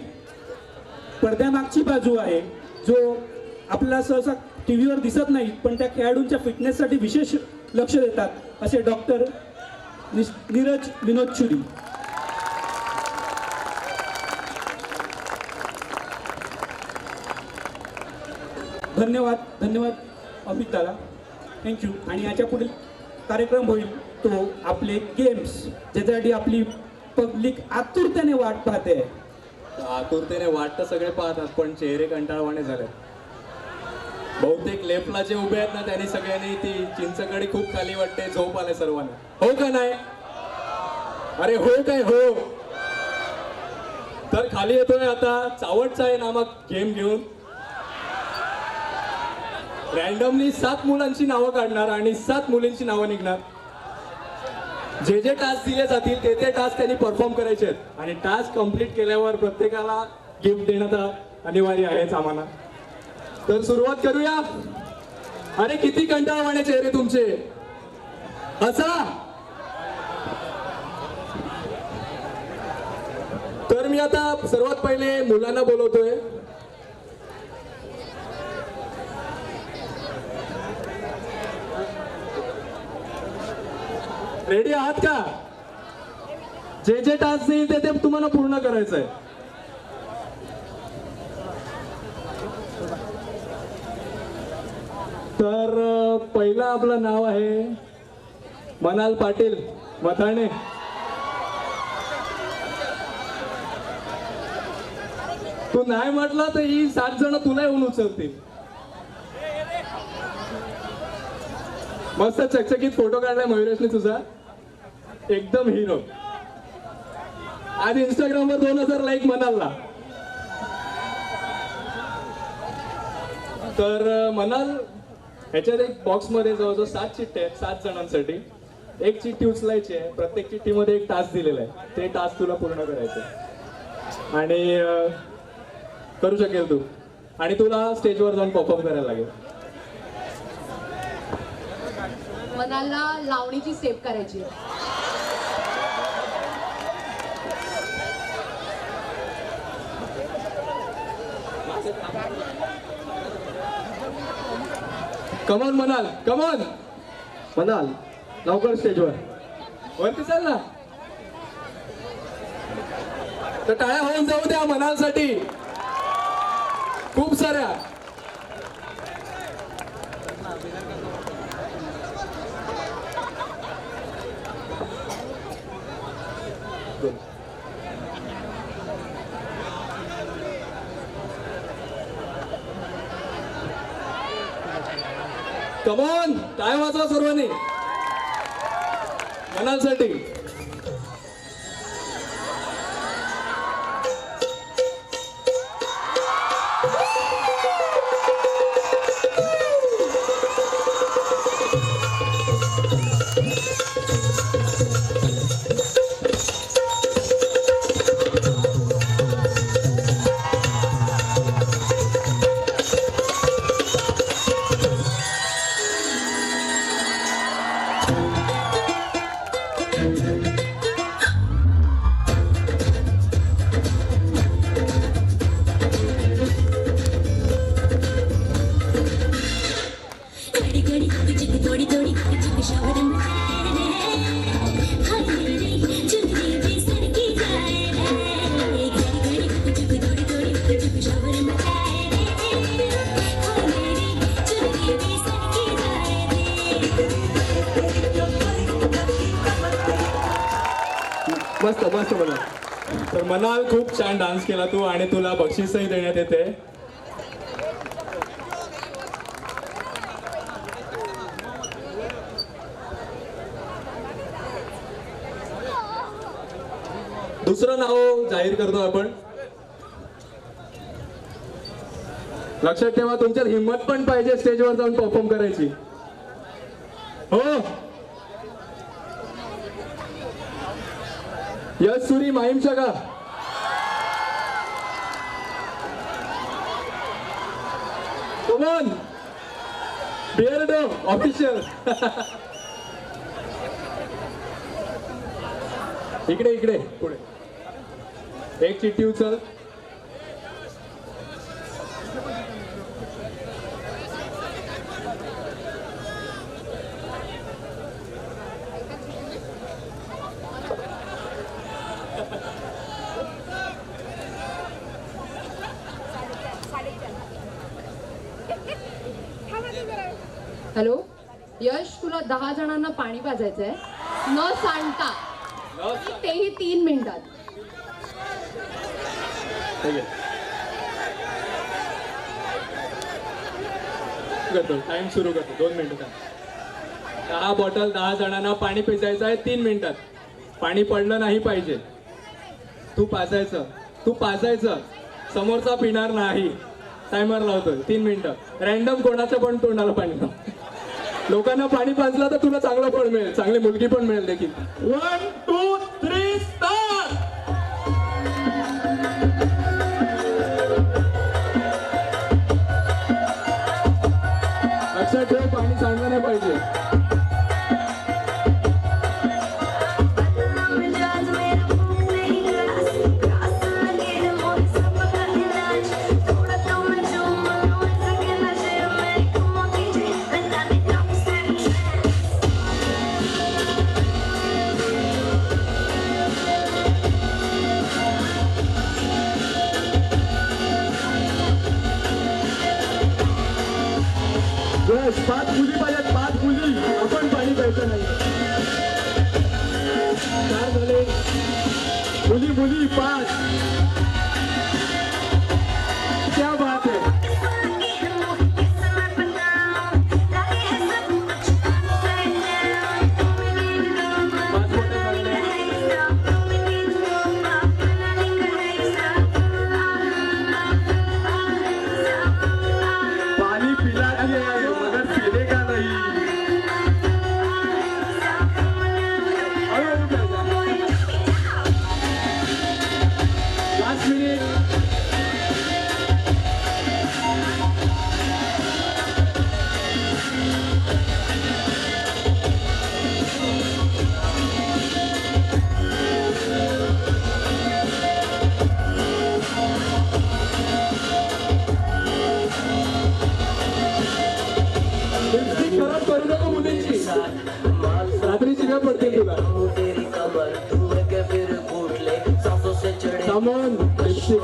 पडद्यामागची बाजू आहे, जो आपल्याला सहसा टी व्हीवर दिसत नाहीत पण त्या खेळाडूंच्या फिटनेससाठी विशेष लक्ष देतात असे डॉक्टर नीरज विनोद चुरी. धन्यवाद धन्यवाद अमित दादा, थँक्यू. आणि याच्या पुढील कार्यक्रम होईल तो आपले गेम्स, ज्याच्यासाठी आपली पब्लिक आतुरतेने वाट पाहते. आतुरतेने वाट तर सगळे पाहतात पण चेहरे कंटाळवाणे झाले. बहुतेक लेफ्टला जे उभे आहेत ना त्यांनी सगळ्यांनी ती चिंचकडी खूप खाली वाटते, झोप आले सर्वांना. हो का नाही? अरे हो काय हो. तर खाली येतोय आता चावटचा आहे नामक गेम घेऊन. रॅन्डमली 7 मुलांची नावं काढणार आणि 7 मुलींची नावं निघणार. जे जे टास्क दिले जातील ते टास्क त्यांनी परफॉर्म करायचे आहेत आणि टास्क कंप्लीट केल्यावर प्रत्येकाला गिफ्ट देण्यात अनिवार्य आहेच आम्हाला. तर सुरुवात करूया. अरे किती कंटाळवाणे चेहरे तुमचे. हसा. तर मी आता सर्वात पहिले मुलांना बोलवतोय. रेडी आहात का? जे जे टास्क देईल ते तुम्हाला पूर्ण करायचं आहे. तर पहिलं आपलं नाव आहे मनाल पाटील मथाणे. तू नाही म्हटलं तर ही 7 जण तुला येऊन उचलतील. मस्त चकचकीत फोटो काढलाय मयुरेशने तुझा, एकदम हिरो. आज इंस्टाग्रामवर 2000 लाईक म्हणाला. तर म्हणाल ह्याच्यात एक बॉक्समध्ये जवळजवळ 7 चिठ्ठ्या आहेत 7 जणांसाठी. एक चिठ्ठी उचलायची आहे. प्रत्येक चिठ्ठीमध्ये एक टास्क दिलेला आहे. ते टास्क तुला पूर्ण करायचं आहे आणि करू शकेल तू. आणि तुला स्टेजवर जाऊन परफॉर्म करायला लागेल. मनाला लावणीची स्टेप करायची. कमॉन म्हणाल, कमॉन म्हणाल, लवकर स्टेजवर वरती चाल ना. तर टाळ्या होऊन जाऊ द्या म्हणालसाठी खूप साऱ्या. कमॉन टाळ्या वाजवा सर्वांनी मनालसाठी. मस्त मस्त म्हणाल. तर मनाल खूप छान डान्स केला तू आणि तुला बक्षीसही देण्यात येते. दुसरं नाव जाहीर करतो आपण. लक्षात ठेवा तुमच्यात हिंमत पण पाहिजे स्टेजवर जाऊन परफॉर्म करायची. हो यश सुरी माहीम शका. Come on Beardo official. इकडे इकडे पुढे. एक चिठ्ठी उचल. हॅलो यश, तुला 10 जणांना पाणी पाजायचंय न सांडता, तेही 3 मिनिटात. ठीक आहे, करतो टाइम सुरू करतो. 2 मिनिटं. 10 बॉटल 10 जणांना पाणी पिजायचं आहे 3 मिनिटात. पाणी पडलं नाही पाहिजे. तू पाजायचं, समोरचा पिणार नाही. टायमर लावतोय 3 मिनिटं. रॅन्डम कोणाच्या पण तोंडाला पाणी लाव. लोकांना पाणी पाजलं तर तुला चांगलं फळ मिळेल, चांगली मुलगी पण मिळेल देखील. 1 2 3 स्टार्ट. लक्षात ठेव, पाणी सांडलं नाही पाहिजे. बस 5 मुली पाहिजेत, 5 मुली. आपण पाणी प्यायचं नाही. 4 झाले. मुली 5. क्या बात है. 5 बोटे झाले. पानी पिला दिया है मगर पीने का नहीं. Last minute. लिपस्टिक खराब करू नको मुलींची, रात्री शिव्या पडतील तुला. सामान लिपस्टिक.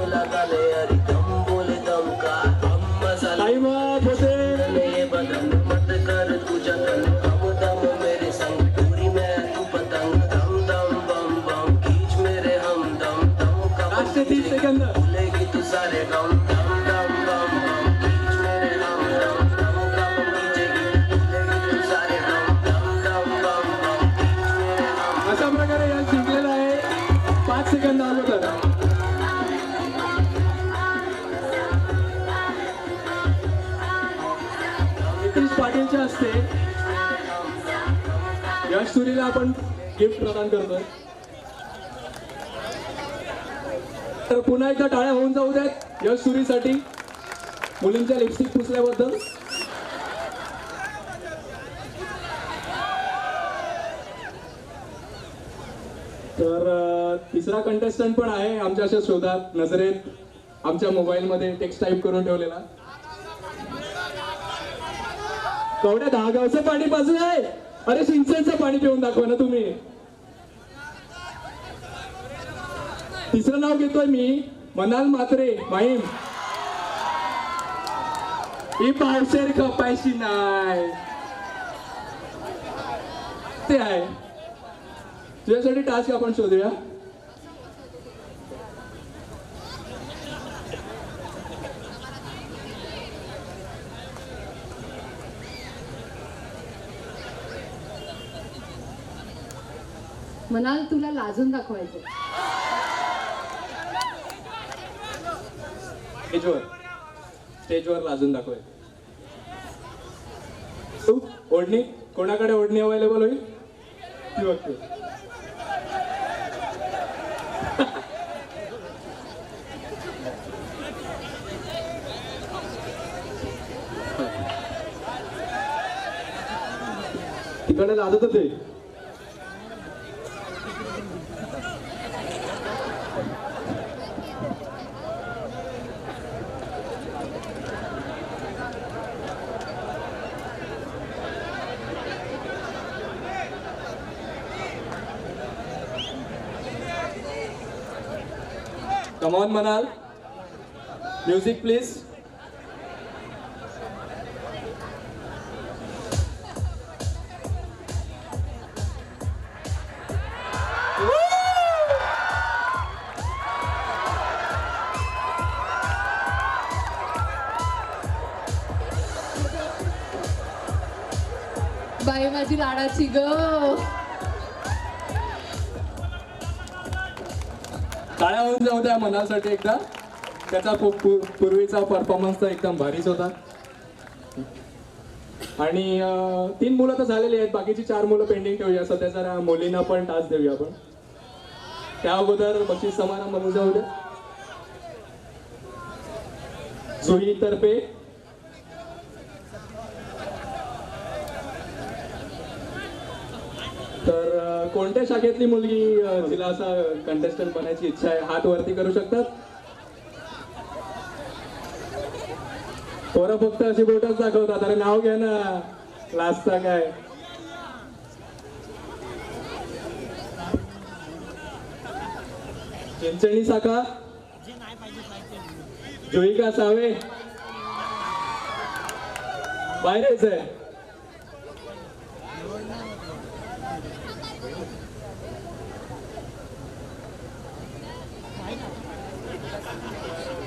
टाइम अप होते. Last 30 second. अशा प्रकारे या जिंकलेला आहे. 5 सेकंद अगोदर. नितीश पाटीलच्या हस्ते यश सुरीला आपण गिफ्ट प्रदान करतोय. तर पुन्हा एकदा टाळ्या होऊन जाऊ द्यात यश सुरीसाठी मुलींच्या लिपस्टिक पुसल्याबद्दल. तर तिसरा कंटेस्टंट पण आहे आमच्या अशा शोधात, नजरेत, आमच्या मोबाईलमध्ये टेक्स्ट टाईप करून ठेवलेला. कवड्या 10 गावचं पाणी पाजलं आहे. अरे सिंचनचं पाणी पिऊन दाखवा ना तुम्ही. तिसरं नाव घेतोय मी, मनाल म्हात्रे माहीम. ही पावशेर कपायची नाही, ते आहे. तुझ्यासाठी टास्क आपण शोधूया. म्हणाल तुला लाजून दाखवायचं. स्टेजवर लाजून दाखवायचं. तू ओढणी, कोणाकडे ओढणी अवेलेबल होईल ती बघतो. तिकडे लाजत होते. Come on, Manal. Music, please. माझी लाडाची ग. टाळ्या होऊन जाऊ द्या मनासाठी एकदा. त्याचा पूर्वीचा परफॉर्मन्स तर एकदम भारीच होता. आणि 3 मुलं तर झालेली आहेत, बाकीची 4 मुलं पेंडिंग ठेवूया. सध्या जरा मुलींना पण टास्क देऊया आपण. त्या अगोदर बक्षीस समारंभ म्हणून जाऊ द्या. जुई तर्फे तर कोणत्या शाखेतली मुलगी तिला असा कंटेस्टंट बनायची इच्छा आहे, हात वरती करू शकतात. पोरं फक्त अशी बोटच दाखवतात. अरे नाव घ्या ना, लास्टचा काय. चिंचणी साखा, जोईका सावे बाहेरच आहे.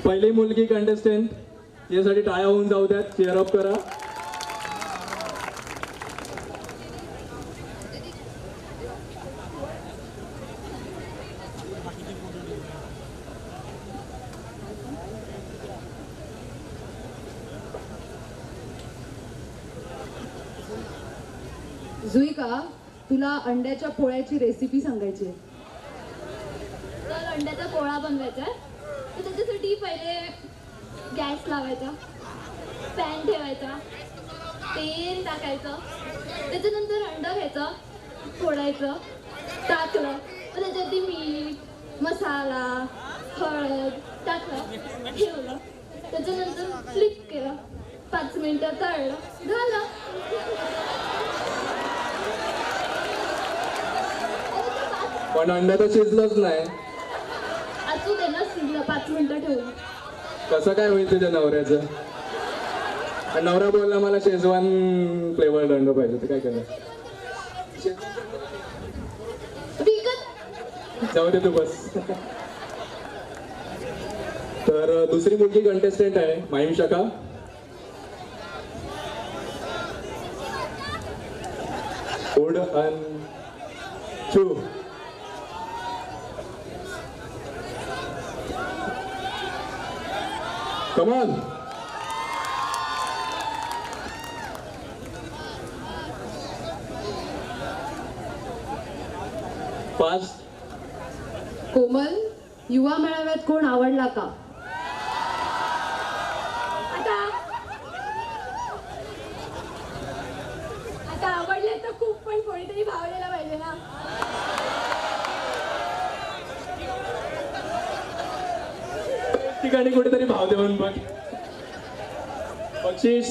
पहिली मुलगी कंटेस्टंट, त्यासाठी टाळ्या होऊन जाऊ द्यात. चेअर अप करा. जुईका, तुला अंड्याच्या पोळ्याची रेसिपी सांगायची आहे. तर अंड्याचा पोळा बनवायचा आहे. तर त्याच्यासाठी पहिले गॅस लावायचा, पॅन ठेवायचा, तेल टाकायचं, त्याच्यानंतर अंडं घ्यायचं, फोडायचं, टाकलं, मग त्याच्यात मीठ, मसाला, हळद टाकलं, ठेवलं, त्याच्यानंतर फ्लिप केलं, 5 मिनिटं तळलं, झालं. पण अंडा तर शिजलंच नाही. असू दे ना, शिजलं, 5 मिनिटं ठेवलं. कसं काय होईल तुझ्या नवऱ्याचं? आणि नवरा बोलला मला शेजवान फ्लेवर्ड अंड पाहिजे, तर काय करणार? विकत जाऊ दे तू बस. तर दुसरी मुलगी कंटेस्टंट आहे माहीम शका. उड अन चू. Come on. Fast. कोमल, युवा मेळाव्यात कोण आवडला का? आता आवडले तर खूप, पण कोणीतरी भावलेला पाहिजे ना. ठिकाणी कुठेतरी भाव देऊन बघ. बक्षीस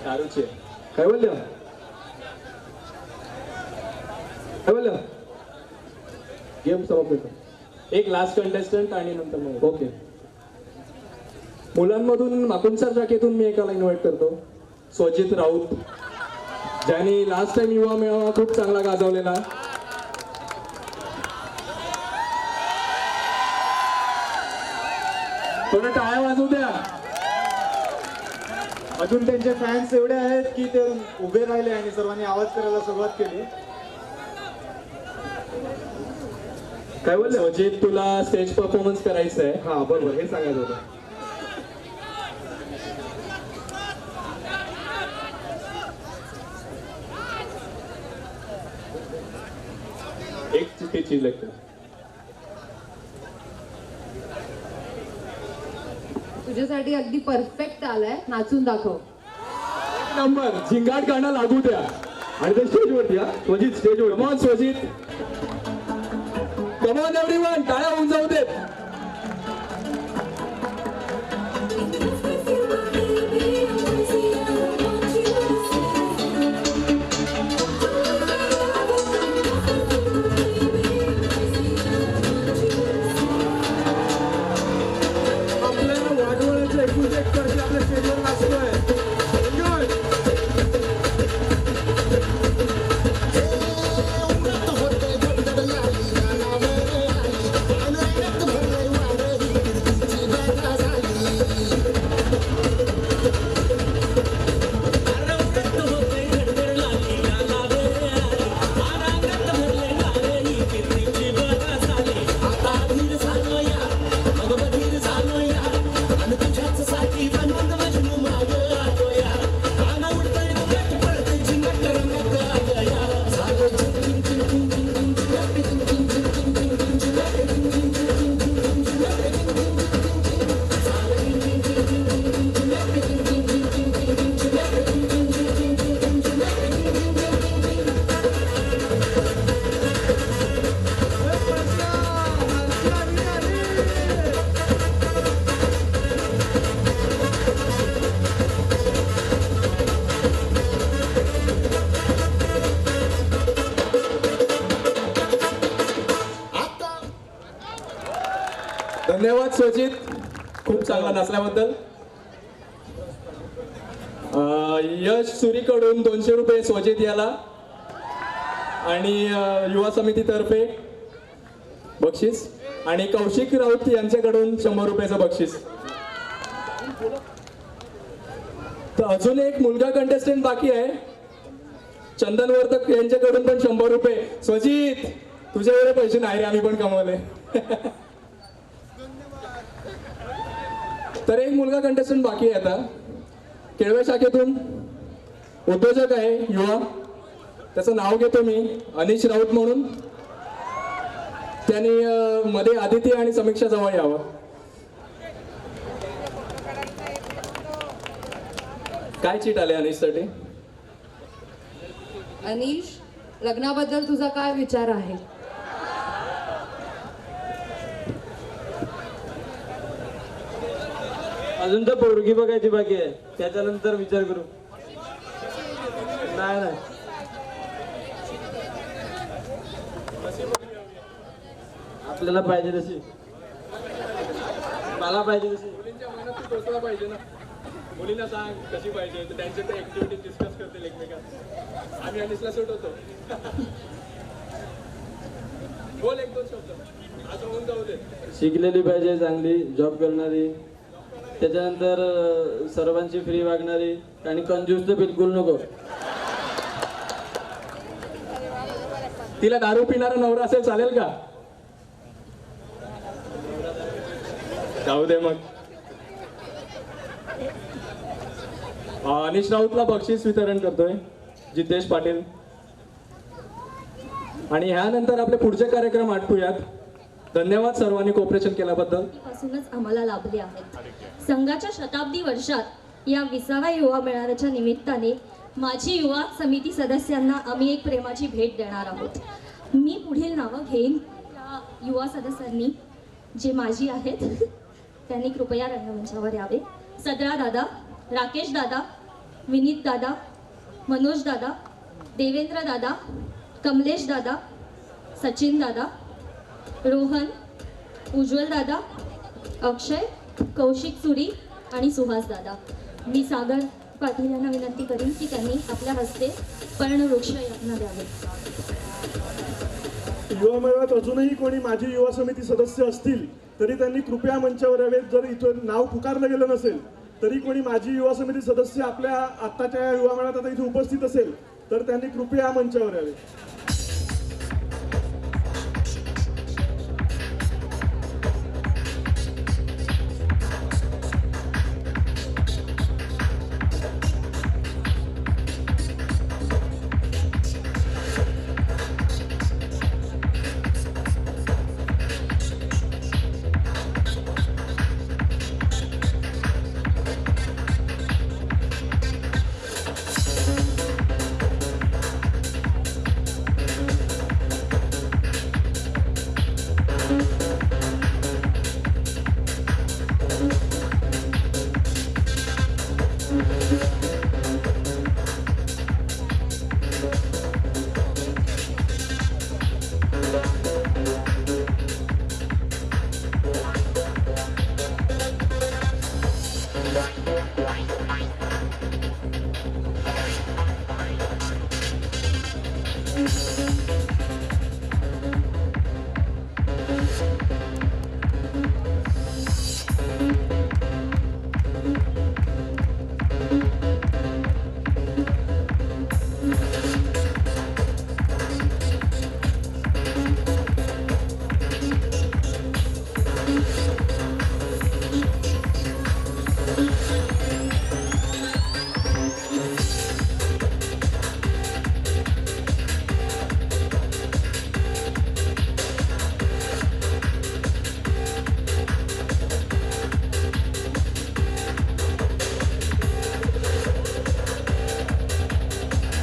दारूचे. काय बोलल्या? काय बोलल्या? गेम समाप्त करतो. एक लास्ट कंटेस्टंट आणि नंतर मग ओके. मुलांमधून माकुंसर शाखेतून मी एकाला इन्व्हाइट करतो, स्वजित राऊत, ज्यांनी लास्ट टाइम युवा मेळावा खूप चांगला गाजवलेला. थोडं टाळ्या वाजवू द्या. अजून त्यांचे फॅन्स एवढे आहेत की ते उभे राहिले आणि सर्वांनी आवाज करायला सुरुवात केली. काय बोलले? स्वजित, तुला स्टेज परफॉर्मन्स करायचं आहे. हा बरोबर, हे सांगायचं होतं. एक चिठ्ठीची लेक्चर. तुझ्यासाठी अगदी परफेक्ट आलाय, नाचून दाखव. नंबर झिंगाट गाणं लागू द्या. आणि ते स्टेजवरती. हा स्वजित स्टेजवर. कमॉन स्वजित, कमॉन एव्हरीवन, टाळ्या होऊन जाऊ देत. आपल्या वाडवळाच्या 21 वर्षी आपल्या स्टेजवर नाचतोय. Enjoy! धन्यवाद स्वजित, खूप चांगला नाचल्याबद्दल. यश सुरीकडून 200 रुपये स्वजित याला आणि युवा समितीतर्फे बक्षीस, आणि कौशिक राऊत यांच्याकडून 100 रुपयाचं बक्षीस. तर अजून एक मुलगा कंटेस्टंट बाकी आहे, चंदन वर्तक यांच्याकडून पण 100 रुपये. स्वजित तुझ्या एवढे पैसे नाही रे, आम्ही पण कमवले. तर एक मुलगा कंटेस्टंट बाकी आहे आता, केळवे शाखेतून उद्योजक आहे युवा, त्याचं नाव घेतो मी, अनिश राऊत म्हणून. त्यांनी मध्ये आदित्य आणि समीक्षा जवळ यावं. काय चीट आले अनिशसाठी? अनिश, लग्नाबद्दल तुझा काय विचार आहे? अजून तर पोरगी बघायची बाकी आहे, त्याच्यानंतर विचार करू. नाही नाही, आपल्याला पाहिजे तशी, मला पाहिजे तशी. मुलींच्या मनात तू पोचला पाहिजे ना, मुलींना सांग कशी पाहिजे, तर त्यांच्या त्या ऍक्टिव्हिटी डिस्कस करतील एकमेकांना. आम्ही अनिशला सूट होतो. बोल एक दोन शब्द, आज होऊन जाऊ दे. शिकलेली पाहिजे, चांगली जॉब करणारी, त्याच्यानंतर सर्वांची फ्री वागणारी, आणि कंजूस तर बिलकुल नको. तिला दारू पिणारा नवरा असेल चालेल का? जाऊ दे मग. अनिश राऊतला बक्षीस वितरण करतोय जितेश पाटील. आणि ह्यानंतर आपले पुढचे कार्यक्रम आटपूयात. धन्यवाद सर्वांनी कोऑपरेशन केल्याबद्दल. पासूनच आम्हाला लाभले आहेत. संघाच्या शताब्दी वर्षात या 20व्या युवा मेळाव्याच्या निमित्ताने माझी युवा समिती सदस्यांना आम्ही एक प्रेमाची भेट देणार आहोत. मी पुढील नावं घेईन. त्या युवा सदस्यांनी जे माझी आहेत त्यांनी कृपया रंगमंचावर यावे. सदरा दादा, राकेश दादा, विनीत दादा, मनोज दादा, देवेंद्र दादा, कमलेश दादा, सचिन दादा, रोहन, उज्ज्वल दादा, अक्षय, कौशिक सुरी आणि सुहास दादा. मी सागर पाटील यांना विनंती करीन की त्यांनी आपल्या हस्ते पर्णवृक्ष यांना द्यावे. युवा मेळाव्यात अजूनही कोणी माझी युवा समिती सदस्य असतील तरी त्यांनी कृपया मंचावर यावेत. जर इथं नाव पुकारलं गेलं नसेल तरी कोणी माझी युवा समिती सदस्य आपल्या आत्ताच्या युवा मेळाव्यात आता इथे उपस्थित असेल तर त्यांनी कृपया मंचावर यावे.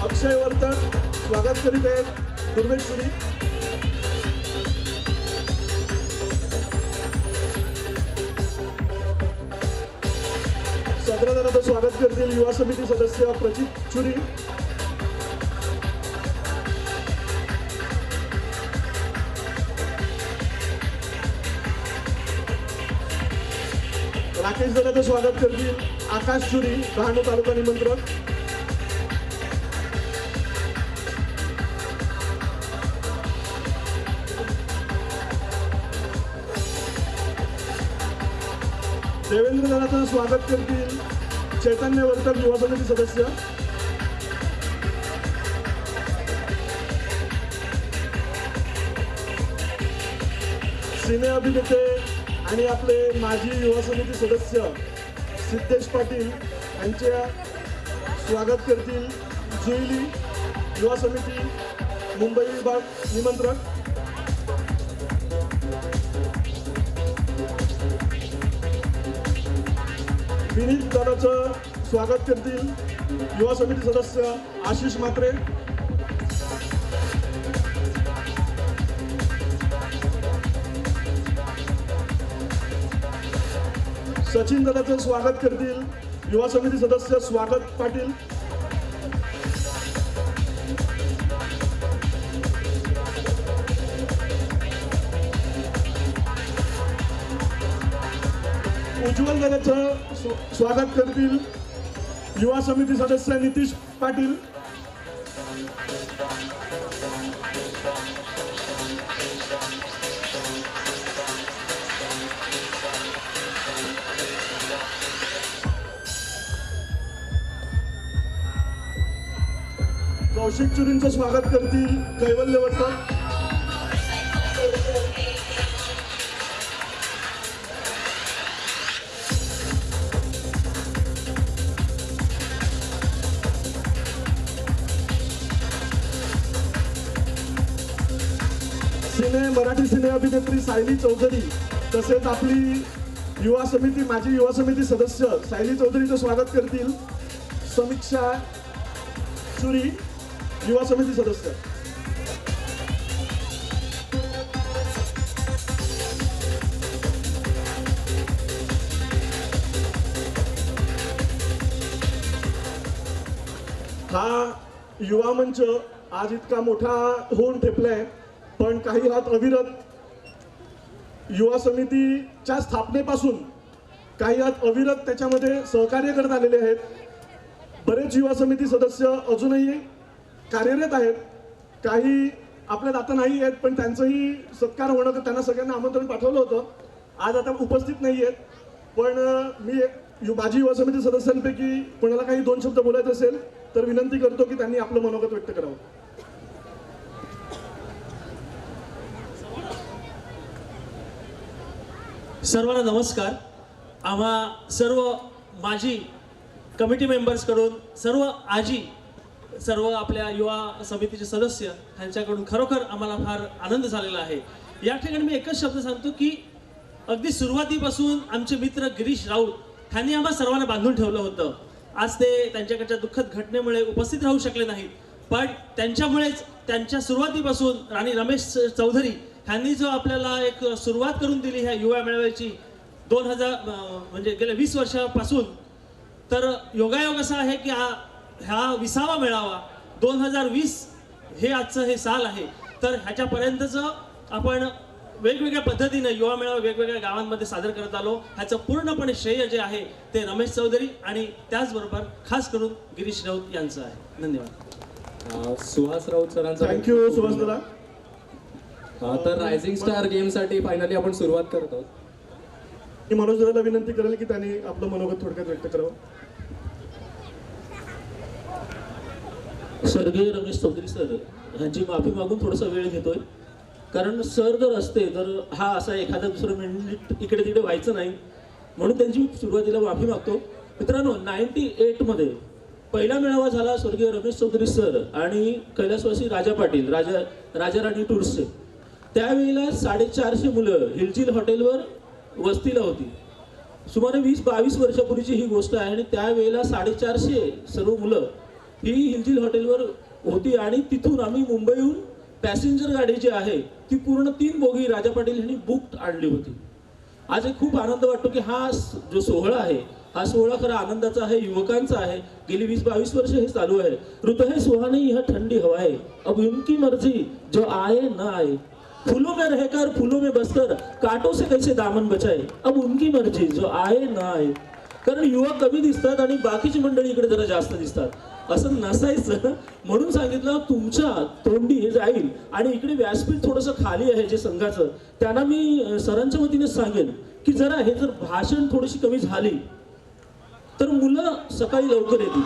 अक्षय वर्तन स्वागत करीत आहेत. दुर्वेशपुरी सदरादाराचं स्वागत करतील युवा समिती सदस्य प्रचित चुरी. राकेश दादाचं स्वागत करतील आकाश चुरी, डहाणू तालुका निमंत्रक. देवेंद्र दादाचं स्वागत करतील चैतन्य वर्तक युवा समिती सदस्य. सिने अभिनेते आणि आपले माजी युवा समिती सदस्य सिद्धेश पाटील यांच्या स्वागत करतील जुईली युवा समिती मुंबई विभाग निमंत्रक. विनीत दादाचं स्वागत करतील युवा समिती सदस्य आशिष म्हात्रे. सचिन दादाचं स्वागत करतील युवा समिती सदस्य स्वागत पाटील. उज्ज्वल दादाचं स्वागत करतील युवा समिती सदस्य नितीश पाटील. कौशिक चुरींचं स्वागत करतील कैवल्य वर्तक. मराठी सिने अभिनेत्री सायली चौधरी तसेच आपली युवा समिती माजी युवा समिती सदस्य सायली चौधरीचं स्वागत करतील समीक्षा चुरी युवा समिती सदस्य. हा युवा मंच आज इतका मोठा होऊन ठेपलाय, पण काही हात अविरत युवा समितीच्या स्थापनेपासून काही हात अविरत त्याच्यामध्ये सहकार्य करत आलेले आहेत. बरेच युवा समिती सदस्य अजूनही कार्यरत आहेत, काही आपल्यात आता नाही आहेत, पण त्यांचंही सत्कार होणं, त्यांना सगळ्यांना आमंत्रण पाठवलं होतं, आज आता उपस्थित नाही आहेत. पण मी माजी युवा समिती सदस्यांपैकी कोणाला काही दोन शब्द बोलायचे असेल तर विनंती करतो की त्यांनी आपलं मनोगत व्यक्त करावं. सर्वांना नमस्कार. आम्हा सर्व माजी कमिटी मेंबर्सकडून, सर्व आजी, सर्व आपल्या युवा समितीचे सदस्य यांच्याकडून खरोखर आम्हाला फार आनंद झालेला आहे. या ठिकाणी मी एकच शब्द सांगतो की अगदी सुरुवातीपासून आमचे मित्र गिरीश राऊत यांनी आम्हा सर्वांना बांधून ठेवलं होतं. आज ते त्यांच्याकडच्या दुःखद घटनेमुळे उपस्थित राहू शकले नाहीत, पण त्यांच्यामुळेच त्यांच्या सुरुवातीपासून राणी रमेश चौधरी यांनी जो आपल्याला एक सुरुवात करून दिली ह्या युवा मेळाव्याची 2000 म्हणजे गेल्या 20 वर्षापासून, तर योगायोग असा आहे की ह्या 20वा मेळावा 2020 हे आजचं हे साल आहे. तर ह्याच्यापर्यंतचं आपण वेगवेगळ्या पद्धतीने युवा मेळावा वेगवेगळ्या गावांमध्ये सादर करत आलो. ह्याचं पूर्णपणे श्रेय जे आहे ते रमेश चौधरी आणि त्याचबरोबर खास करून गिरीश राऊत यांचं आहे. धन्यवाद. सुहास राऊत सरांचा थँक्यू सुहास दादा. तर रायझिंग स्टार गेम साठी फायनली आपण सुरुवात करत आहोत. मी मनोज दादाला विनंती करेल की त्यांनी आपलं मनोगत थोडक्यात व्यक्त करावं. स्वर्गीय रमेश चौधरी सर ह्यांची माफी मागून थोडासा वेळ घेतोय, कारण सर जर असते तर हा असा एखादा दुसरं मिनिट इकडे तिकडे व्हायचं नाही, म्हणून त्यांची सुरुवातीला माफी मागतो. मित्रांनो, 98 पहिला मेळावा झाला स्वर्गीय रमेश चौधरी सर आणि कैलासवासी राजा पाटील राजा राणी टूर्सचे. त्यावेळेला 450 मुलं हिलचिल हॉटेलवर वस्तीला होती. सुमारे 20-22 वर्षापूर्वीची ही गोष्ट आहे आणि त्यावेळेला 450 सर्व मुलं ही हिलचिल हॉटेलवर होती आणि तिथून आम्ही मुंबईहून पॅसेंजर गाडी जी आहे ती पूर्ण 3 बोगी राजा पाटील यांनी बुक आणली होती. आज एक खूप आनंद वाटतो की हा जो सोहळा आहे हा सोहळा खरा आनंदाचा आहे, युवकांचा आहे. गेली 20-22 वर्ष हे चालू आहे. ऋतु है सुहानी यह ठंडी हवाएं, अब उनकी मर्जी जो आए ना आए. फूलों में रहकर फूलों में बसकर कांटों से कैसे दामन बचाए, अब उनकी मर्जी, जो आहे ना आहे. कारण युवा कमी दिसतात आणि बाकीची मंडळी इकडे जरा जास्त दिसतात. असं नसायचं म्हणून सांगितलं तुमच्या तोंडी हे जाईल. आणि इकडे व्यासपीठ थोडंसं खाली आहे जे संघाचं, त्यांना मी सरांच्या वतीने सांगेन की जरा हे जर भाषण थोडीशी कमी झाली तर मुलं सकाळी लवकर येतील.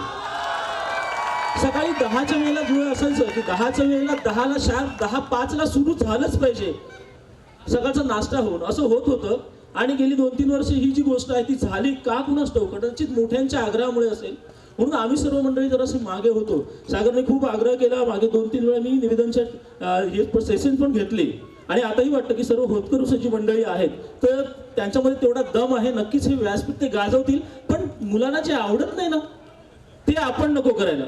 सकाळी 10च्या वेळेला जुळ असायचं की 10च्या वेळेला 10ला शार्प 10:05ला सुरू झालंच पाहिजे सकाळचा नाश्ता होऊन, असं होत होतं. आणि गेली 2-3 वर्ष ही जी गोष्ट आहे ती झाली का कुणास ठाऊक, कदाचित मोठ्यांच्या आग्रहामुळे असेल. म्हणून आम्ही सर्व मंडळी जरासे मागे होतो. सागरने खूप आग्रह केला, मागे 2-3 वेळा मी निवेदनच्या हे सेशन पण घेतले. आणि आताही वाटतं की सर्व होतकरूची मंडळी आहेत तर त्यांच्यामध्ये तेवढा दम आहे, नक्कीच हे व्यासपीठ ते गाजवतील. पण मुलांना जे आवडत नाही ना ते आपण नको करायला.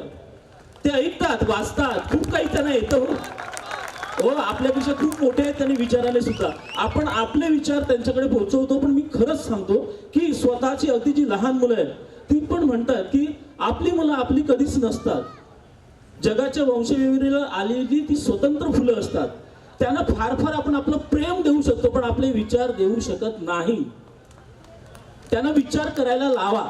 ते ऐकतात, वाचतात, खूप काही त्यांना येतं. हो, आपल्यापेक्षा खूप मोठे आहेत त्यांनी विचाराने सुद्धा. आपण आपले विचार त्यांच्याकडे पोहोचवतो. पण मी खरंच सांगतो की स्वतःची अगदी जी लहान मुलं आहेत ती पण म्हणतात की आपली मुलं आपली कधीच नसतात. जगाच्या वंशविहिरीला आलेली ती स्वतंत्र फुलं असतात. त्यांना फार फार आपण आपलं प्रेम देऊ शकतो पण आपले विचार देऊ शकत नाही. त्यांना विचार करायला लावा.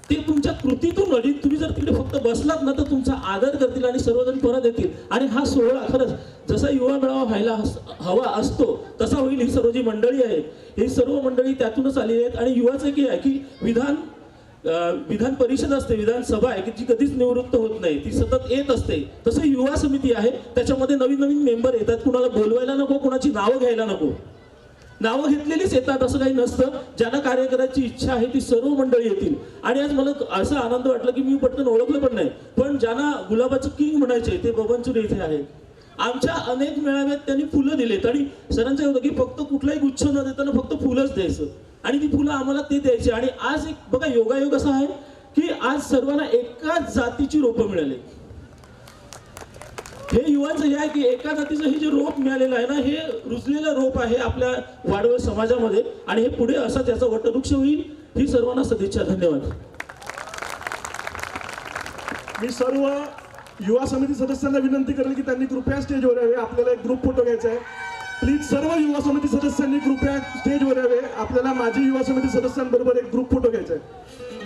ते तुमच्या कृतीतून घडीत. तुम्ही जर तिकडे फक्त बसलात ना तर तुमचा आदर करतील आणि सर्वजण परत येतील. आणि हा सोहळा खरंच जसा युवा मेळावा व्हायला हवा असतो तसा होईल. ही सर्व जी मंडळी आहेत ही सर्व मंडळी त्यातूनच आलेली आहेत. आणि युवाचं एक आहे की विधान परिषद असते, विधानसभा आहे की जी कधीच निवृत्त होत नाही, ती सतत येत असते. तसं युवा समिती आहे, त्याच्यामध्ये नवीन नवीन मेंबर येतात. कुणाला बोलवायला नको, कुणाची नावं घ्यायला नको. नावं घेतलेलीच येतात असं काही नसतं. ज्यांना कार्य करायची इच्छा आहे ती सर्व मंडळी येतील. आणि आज मला असा आनंद वाटला की मी पटकन ओळखलं पण नाही, पण ज्यांना गुलाबाचं किंग म्हणायचे ते बबनचुरे इथे आहेत. आमच्या अनेक मेळाव्यात त्यांनी फुलं दिलेत. आणि सरांचं होतं की फक्त कुठलाही गुच्छ न देताना फक्त फुलंच द्यायचं आणि ती फुलं आम्हाला ते द्यायची. आणि आज एक बघा योगायोग असा आहे की आज सर्वांना एकाच जातीची रोपं मिळाली. हे युवांचं हे आहे की एका जातीचं हे जे रोप मिळालेलं आहे ना हे रुजलेलं रोप आहे आपल्या वाडवळ समाजामध्ये. आणि हे पुढे असा त्याचा वटवृक्ष होईल. ही सर्वांना सदिच्छा. धन्यवाद. मी सर्व युवा समिती सदस्यांना विनंती करेन की त्यांनी कृपया स्टेजवर यावे. आपल्याला एक ग्रुप फोटो घ्यायचा आहे. प्लीज सर्व युवा समिती सदस्यांनी कृपया स्टेजवर यावे. आपल्याला माझी युवा समिती सदस्यांबरोबर एक ग्रुप फोटो घ्यायचा आहे.